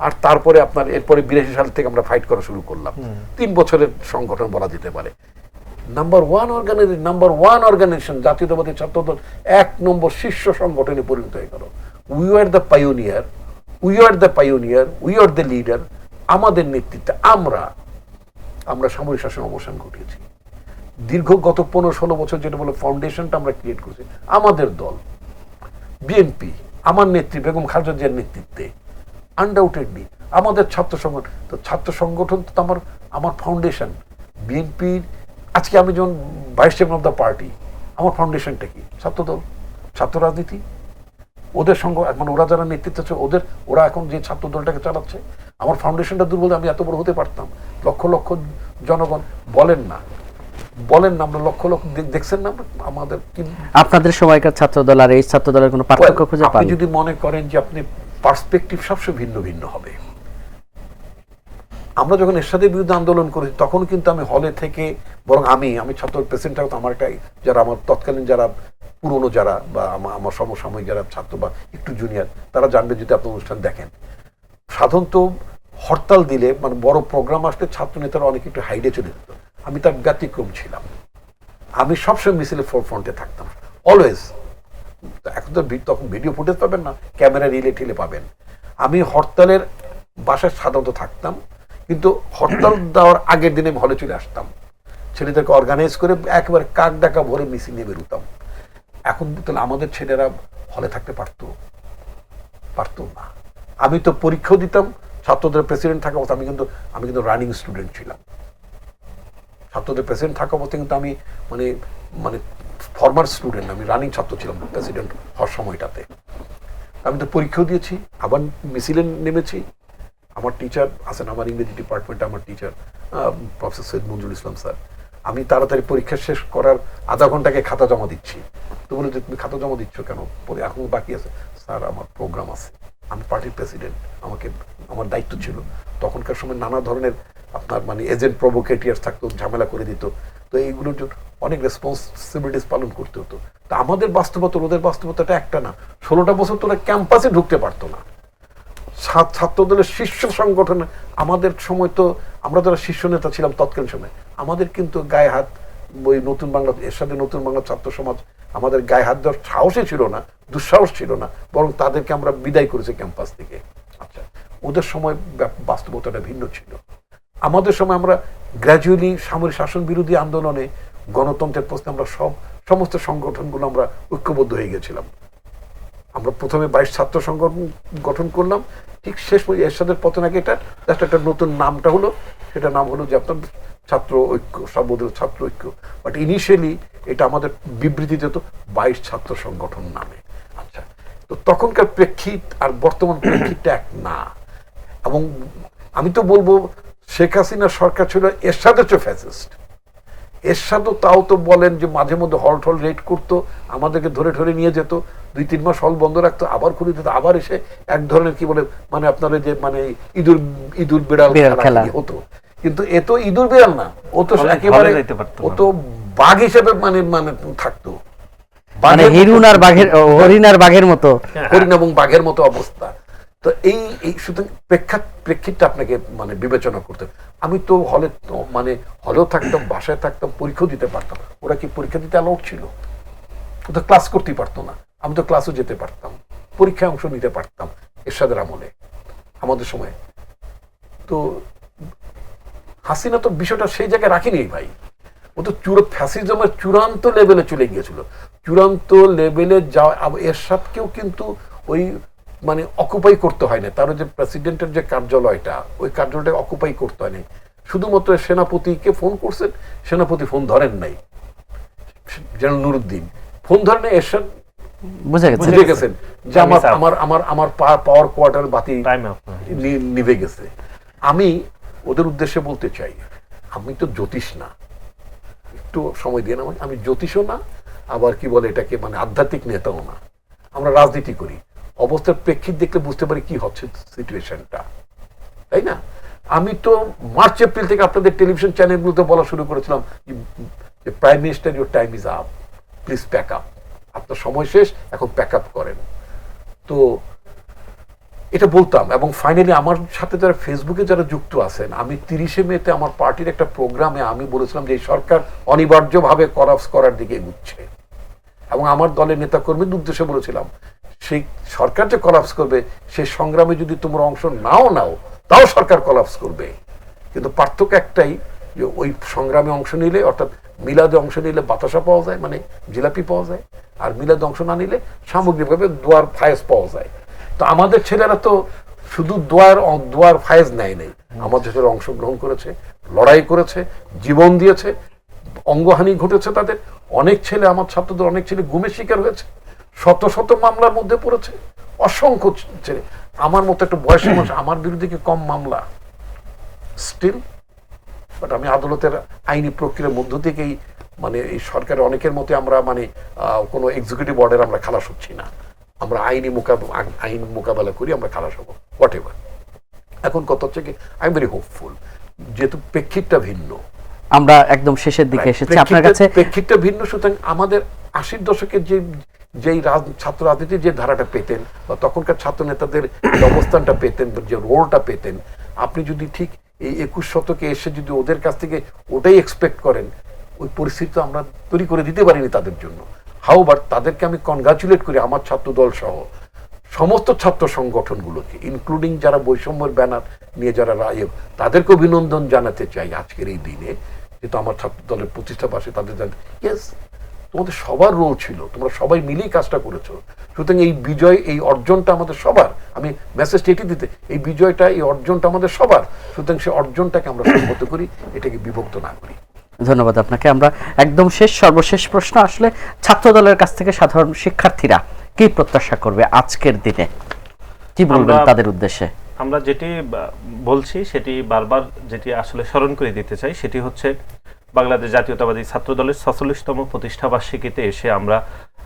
Speaker 1: আর তারপরে আপনার এরপরে 82 সাল থেকে আমরা ফাইট করা শুরু করলাম। 3 বছরের সংগঠন বলা যেতে পারে। নাম্বার ওয়ান অর্গানাইজেশন জাতীয়তাবাদী ছাত্র দল 1 নম্বর শীর্ষ সংগঠনে পরিণত হয়ে গেল। We are the pioneer, we are the leader. আমাদের নেতৃত্বে আমরা সামরিক শাসন অবসান ঘটিয়েছি। দীর্ঘ গত 15-16 বছর যেটা বলে ফাউন্ডেশনটা আমরা ক্রিয়েট করেছি আমাদের দল বিএনপি, আমার নেত্রী বেগম খালেদা জিয়ার নেতৃত্বে, আনডাউটেডলি আমাদের ছাত্র সংগঠন। তো ছাত্র সংগঠন তো আমার ফাউন্ডেশন বিএনপির। আজকে আমি যখন vice chairman of the party, আমার ফাউন্ডেশনটা কি? ছাত্রদল, ছাত্র রাজনীতি। ওদের সঙ্গে এখন ওরা যারা নেতৃত্ব আছে ওরা এখন যে ছাত্র দলটাকে চালাচ্ছে। আমার ফাউন্ডেশনটা দুর্বল, আমি এত বড় হতে পারতাম। লক্ষ লক্ষ জনগণ বলেন না আমরা লক্ষ লক্ষ দেখছেন না আমাদের কি
Speaker 3: আপনাদের সময়কার ছাত্র দল আর এই ছাত্র দলের কোনো পার্থক্য খুঁজে পান?
Speaker 1: আপনি যদি মনে করেন যে আপনি পার্সপেক্টিভ সবসময় ভিন্ন ভিন্ন হবে। আমরা যখন এরশাদের বিরুদ্ধে আন্দোলন করেছি তখন কিন্তু আমি হলে থেকে, বরং আমি ছাত্র প্রেসিডেন্ট, আমার একটা যারা আমার তৎকালীন যারা পুরনো যারা বা আমার সমসাময়িক যারা ছাত্র বা একটু জুনিয়র, তারা জানবে যদি আপনি অনুষ্ঠান দেখেন, সাধারণত হরতাল দিলে মানে বড় প্রোগ্রাম আসলে ছাত্র নেতারা অনেক একটু হাইডে চলে যেত। আমি তার ব্যতিক্রম ছিলাম। আমি সবসময় মিছিলে ফ্রন্টে থাকতাম, অলওয়েজ। এখন তো তখন ভিডিও ফুটেজ পাবেন না, ক্যামেরা রিলে ঠেলে পাবেন। আমি হরতালের বাসায় সাধারণত থাকতাম, কিন্তু হরতাল দেওয়ার আগের দিনে হলে চলে আসতাম, ছেলেদেরকে অর্গানাইজ করে একেবারে কাক ডাকা ভরে মিছিল নিয়ে বেরোতাম। এখন তাহলে আমাদের ছেলেরা হলে থাকতে পারতো না। আমি তো পরীক্ষাও দিতাম, ছাত্রদের প্রেসিডেন্ট থাকা অবস্থা আমি কিন্তু রানিং স্টুডেন্ট ছিলাম। ছাত্রদের প্রেসিডেন্ট থাকা অবস্থা কিন্তু আমি মানে ফরমার স্টুডেন্ট, আমি রানিং ছাত্র ছিলাম প্রেসিডেন্ট হওয়ার সময়টাতে। আমি তো পরীক্ষাও দিয়েছি, আবার মিছিলে নেমেছি। আমার টিচার আছেন, আমার ইংরেজি ডিপার্টমেন্টে আমার টিচার প্রফেসর সৈয়দ মঞ্জুরুল ইসলাম স্যার। আমি তাড়াতাড়ি পরীক্ষা শেষ করার আধা ঘন্টাকে খাতা জমা দিচ্ছি। তো বলে যে তুমি খাতা জমা দিচ্ছ কেন, পরে এখন বাকি আছে। স্যার আমার প্রোগ্রাম আছে, আমি পার্টির প্রেসিডেন্ট, আমার দায়িত্ব ছিল। তখনকার সময় নানা ধরনের আপনার এজেন্ট প্রভোকেটিয়ার থাকতো, ঝামেলা করে দিত। তো এইগুলোর জন্য অনেক রেসপন্সিবিলিটিস পালন করতে হতো। তা আমাদের বাস্তবতা ওদের বাস্তবতাটা একটা না। 16টা বছর তোরা ক্যাম্পাসে ঢুকতে পারতো না। ছাত্র দলের শীর্ষ সংগঠন আমাদের সময় তো আমরা যারা শীর্ষ নেতা ছিলাম তৎকালীন সময়, আমাদের কিন্তু গায়ে হাত, ওই নতুন বাংলা এর সাথে নতুন বাংলা ছাত্র সমাজ আমাদের গায়ে হাত দেওয়ার সাহসই ছিল না, দুঃসাহস ছিল না, বরং তাদেরকে আমরা বিদায় করেছি ক্যাম্পাস থেকে। আচ্ছা, ওদের সময় বাস্তবতাটা ভিন্ন ছিল। আমাদের সময় আমরা গ্র্যাজুয়ালি সামরিক শাসন বিরোধী আন্দোলনে গণতন্ত্রের প্রশ্নে আমরা সমস্ত সংগঠনগুলো আমরা ঐক্যবদ্ধ হয়ে গেছিলাম। আমরা প্রথমে 22 ছাত্র সংগঠন গঠন করলাম, ঠিক শেষ এরশাদের পতন আগে এটা একটা নতুন নামটা হলো, সেটা নাম হলো যে আপনার ছাত্র ঐক্য, সর্বদলীয় ছাত্র ঐক্য। বাট ইনিশিয়ালি এটা আমাদের বিবৃতি যেত 22 ছাত্র সংগঠন নামে। আচ্ছা, তো তখনকার প্রেক্ষিত আর বর্তমান প্রেক্ষিতটা এক না। এবং আমি তো বলবো শেখ হাসিনার সরকার ছিল এরশাদের চেয়ে ফ্যাসিস্ট। এরশাদও তাও তো বলেন যে মাঝে মধ্যে হল রেড করতো, আমাদেরকে ধরে নিয়ে যেত, 2-3 মাস হল বন্ধ রাখতো, আবার খুলে দিত, আবার এসে এক ধরনের কি বলে আপনার যে ইঁদুর বিড়াল খেলা হতো। কিন্তু এ তো ইঁদুর বিড়াল না, ও তো একেবারে ও তো বাঘ হিসেবে থাকতো,
Speaker 3: হরিণ আর বাঘের মতো,
Speaker 1: হরিণ এবং বাঘের মতো অবস্থা। তো এই শুধু প্রেক্ষিতটা আপনাকে বিবেচনা করতে। আমি তো হলেও থাকতাম, বাসায় থাকতাম, পরীক্ষা দিতে পারতাম। ওরা কি পরীক্ষা দিতে অ্যালাউড ছিল? ও তো ক্লাস করতেই পারতো না। আমি তো ক্লাসও যেতে পারতাম, পরীক্ষায় অংশ নিতে পারতাম এরশাদের আমলে, আমাদের সময়। তো হাসিনা তো বিষয়টা সেই জায়গায় রাখিনি ভাই। ও তো ফ্যাসিজমের চূড়ান্ত লেভেলে চলে গিয়েছিল। চূড়ান্ত লেভেলে যাওয়া এরশাদকেও কিন্তু ওই অকুপাই করতে হয় না। তার যে প্রেসিডেন্টের যে কার্যালয়টা, ওই কার্যালয়টা অকুপাই করতে হয় নাই। শুধুমাত্র সেনাপতিকে ফোন করছেন, সেনাপতি ফোন ধরেন নাই, জেনারেল নুরুদ্দিন ফোন ধরেন নাই, এরশাদ বুঝে গেছেন যে আমার পাওয়ার কোয়ার্টার বাতি নিভে গেছে। আমি ওদের উদ্দেশ্যে বলতে চাই, আমি তো জ্যোতিষ না, একটু সময় দিয়ে না, আমি জ্যোতিষও না, আবার কি বলে এটাকে আধ্যাত্মিক নেতাও না। আমরা রাজনীতি করি, অবস্থার প্রেক্ষিত দেখলে বুঝতে পারি কি হচ্ছে সিচুয়েশনটা, তাই না? আমি তো মার্চ এপ্রিল থেকে আপনাদের টেলিভিশন চ্যানেলগুলোতে বলা শুরু করেছিলাম যে prime minister your time is up, please pack up, আপনার সময় শেষ, এখন প্যাক আপ করেন। তো এটা বলতাম, এবং ফাইনালি আমার সাথে যারা ফেসবুকে যারা যুক্ত আছেন, আমি 30শে মেতে আমার পার্টির একটা প্রোগ্রামে আমি বলেছিলাম যে এই সরকার অনিবার্যভাবে করাপস করার দিকে এগুচ্ছে, এবং আমার দলের নেতাকর্মীদের উদ্দেশ্যে বলেছিলাম সেই সরকার যে কলাপস করবে সেই সংগ্রামে যদি তোমরা অংশ নাও তাও সরকার কলাপস করবে। কিন্তু পার্থক্য একটাই, যে ওই সংগ্রামে অংশ নিলে, অর্থাৎ মিলাদে অংশ নিলে বাতাসা পাওয়া যায়, মানে জিলাপি পাওয়া যায়, আর মিলাদে অংশ না নিলে সামগ্রিকভাবে দোয়ার ফায়েজ পাওয়া যায়। তো আমাদের ছেলেরা তো শুধু দোয়ার ফায়েজ নেয় নেই, আমাদের ছেলেরা অংশগ্রহণ করেছে, লড়াই করেছে, জীবন দিয়েছে, অঙ্গহানি ঘটেছে তাদের। অনেক ছেলে, আমার ছাত্রদের অনেক ছেলে গুমের শিকার হয়েছে, শত শত মামলার মধ্যে পড়েছে, অসংখ্য ছেলে। আমার মতো একটা বয়সী মানুষ, আমার বিরুদ্ধে কি কম মামলা স্টিল, বাট আমি আদালতের আইনি প্রক্রিয়ার মধ্য থেকেই, মানে এই সরকারের অনেকের মতে আমরা মানে কোনো এক্সিকিউটিভ অর্ডার আমরা খালাস হচ্ছি না, আমরা আইন মোকাবেলা করি, আমরা খালাস হবো হোয়াট এভার। এখন কথা হচ্ছে কি, আই এম ভেরি হোপফুল, যেহেতু প্রেক্ষিতটা ভিন্ন,
Speaker 3: আমরা একদম শেষের দিকে এসেছি আপনার কাছে,
Speaker 1: প্রেক্ষিতটা ভিন্ন। সুতরাং আমাদের 80-র দশকের যেই ছাত্র রাজনীতির যে ধারাটা পেতেন, বা তখনকার ছাত্র নেতাদের অবস্থানটা পেতেন, যে রোলটা পেতেন, আপনি যদি ঠিক এই 21 শতকে এসে যদি ওদের কাছ থেকে ওটাই এক্সপেক্ট করেন, ওই পরিস্থিতি আমরা তৈরি করে দিতে পারিনি তাদের জন্য। হাউবার তাদেরকে আমি কনগ্রাচুলেট করি, আমার ছাত্র দল সহ সমস্ত ছাত্র সংগঠনগুলোকে, ইনক্লুডিং যারা বৈষম্যের ব্যানার নিয়ে যারা তাদেরকে অভিনন্দন জানাতে চাই আজকের এই দিনে, যেহেতু আমার ছাত্র দলের প্রতিষ্ঠা বার্ষে তাদের ইয়েস, তোমাদের সবার রোল ছিল, তোমরা সবাই মিলেই কাজটা করেছো। সুতরাং এই বিজয়, এই অর্জনটা আমাদের সবার, আমি মেসেজটা এটি দিতে, এই বিজয়টা, এই অর্জনটা আমাদের সবার। সুতরাং সেই অর্জনটাকে আমরা সংহত করি, এটাকে বিভক্ত না করি।
Speaker 3: ধন্যবাদ আপনাকে। আমরা একদম সর্বশেষ প্রশ্ন, আসলে ছাত্র দলের কাছ থেকে সাধারণ শিক্ষার্থীরা কি প্রত্যাশা করবে আজকের দিনে, কি বলবেন তাদের উদ্দেশ্যে?
Speaker 2: আমরা যেটি বলছি সেটি বারবার যেটি আসলে স্মরণ করে দিতে চাই, সেটি হচ্ছে বাংলাদেশ জাতীয়তাবাদী ছাত্র দলের 46তম প্রতিষ্ঠা বার্ষিকীতে এসে আমরা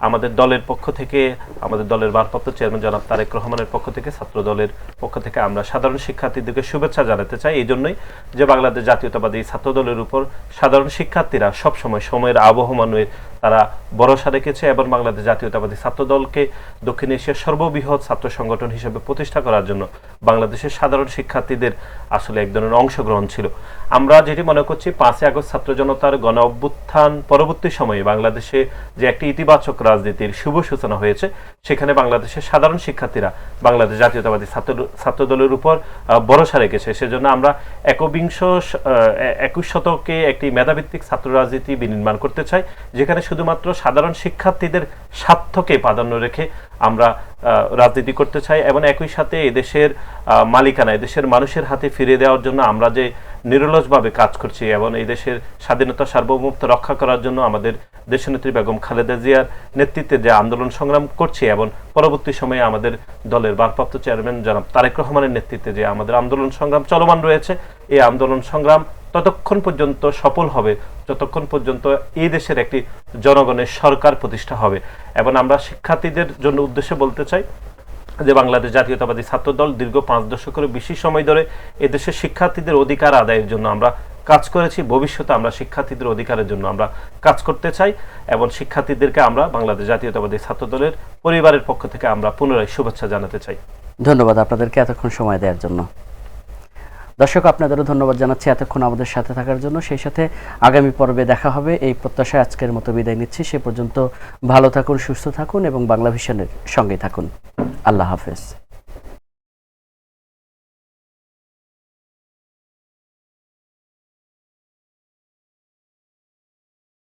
Speaker 2: আমাদের দলের পক্ষ থেকে, আমাদের দলের ভারপ্রাপ্ত চেয়ারম্যান জনাব তারেক রহমানের পক্ষ থেকে, ছাত্র দলের পক্ষ থেকে আমরা সাধারণ শিক্ষার্থীদেরকে শুভেচ্ছা জানাতে চাই। এই জন্যই যে বাংলাদেশ জাতীয়তাবাদী ছাত্র দলের উপর সাধারণ শিক্ষার্থীরা সবসময় সময়ের আবহমানের তারা ভরসা রেখেছে, এবং বাংলাদেশ জাতীয়তাবাদী ছাত্র দলকে দক্ষিণ এশিয়ার সর্ববৃহৎ ছাত্র সংগঠন হিসেবে প্রতিষ্ঠা করার জন্য বাংলাদেশের সাধারণ শিক্ষার্থীদের আসলে এক ধরনের অংশগ্রহণ ছিল। আমরা যেটি মনে করছি 5ই আগস্ট ছাত্র জনতার গণ অভ্যুত্থান পরবর্তী সময়ে বাংলাদেশে যে একটি ইতিবাচক রাজনীতির শুভ সূচনা হয়েছে, সেখানে বাংলাদেশের সাধারণ শিক্ষার্থীরা বাংলাদেশ জাতীয়তাবাদী ছাত্র দলের উপর ভরসা রেখেছে। সেজন্য আমরা 21 শতকে একটি মেধাভিত্তিক ছাত্র রাজনীতি বিনির্মাণ করতে চাই, যেখানে শুধুমাত্র সাধারণ শিক্ষার্থীদের স্বার্থকে প্রাধান্য রেখে আমরা রাজনীতি করতে চাই, এবং একই সাথে এদেশের মালিকানা এদেশের মানুষের হাতে ফিরিয়ে দেওয়ার জন্য আমরা যে নিরলসভাবে কাজ করছি, এবং এই দেশের স্বাধীনতা সার্বভৌমত্ব রক্ষা করার জন্য আমাদের দেশনেত্রী বেগম খালেদা জিয়ার নেতৃত্বে যে আন্দোলন সংগ্রাম করছি, এবং পরবর্তী সময়ে আমাদের দলের ভারপ্রাপ্ত চেয়ারম্যান জনাব তারেক রহমানের নেতৃত্বে যে আমাদের আন্দোলন সংগ্রাম চলমান রয়েছে, এই আন্দোলন সংগ্রাম ততক্ষণ পর্যন্ত সফল হবে যতক্ষণ পর্যন্ত এই দেশের একটি জনগণের সরকার প্রতিষ্ঠা হবে। এবং আমরা শিক্ষার্থীদের জন্য উদ্দেশ্যে বলতে চাই যে বাংলাদেশ জাতীয়তাবাদী ছাত্র দল দীর্ঘ 5 দশকেরও বেশি সময় ধরে এদেশের শিক্ষার্থীদের অধিকার আদায়ের জন্য আমরা কাজ করেছি, ভবিষ্যতে আমরা শিক্ষার্থীদের অধিকারের জন্য আমরা কাজ করতে চাই, এবং শিক্ষার্থীদেরকে আমরা বাংলাদেশ জাতীয়তাবাদী ছাত্র দলের পরিবারের পক্ষ থেকে আমরা পুনরায় শুভেচ্ছা জানাতে চাই।
Speaker 3: ধন্যবাদ আপনাদেরকে এতক্ষণ সময় দেওয়ার জন্য। দর্শক, আপনাদেরও ধন্যবাদ জানাচ্ছি এতক্ষণ আমাদের সাথে থাকার জন্য। সেই সাথে আগামী পর্বে দেখা হবে এই প্রত্যাশায় আজকের মতো বিদায় নিচ্ছি। সে পর্যন্ত ভালো থাকুন, সুস্থ থাকুন এবং বাংলা ভিশনের সঙ্গে থাকুন। আল্লাহ হাফেজ।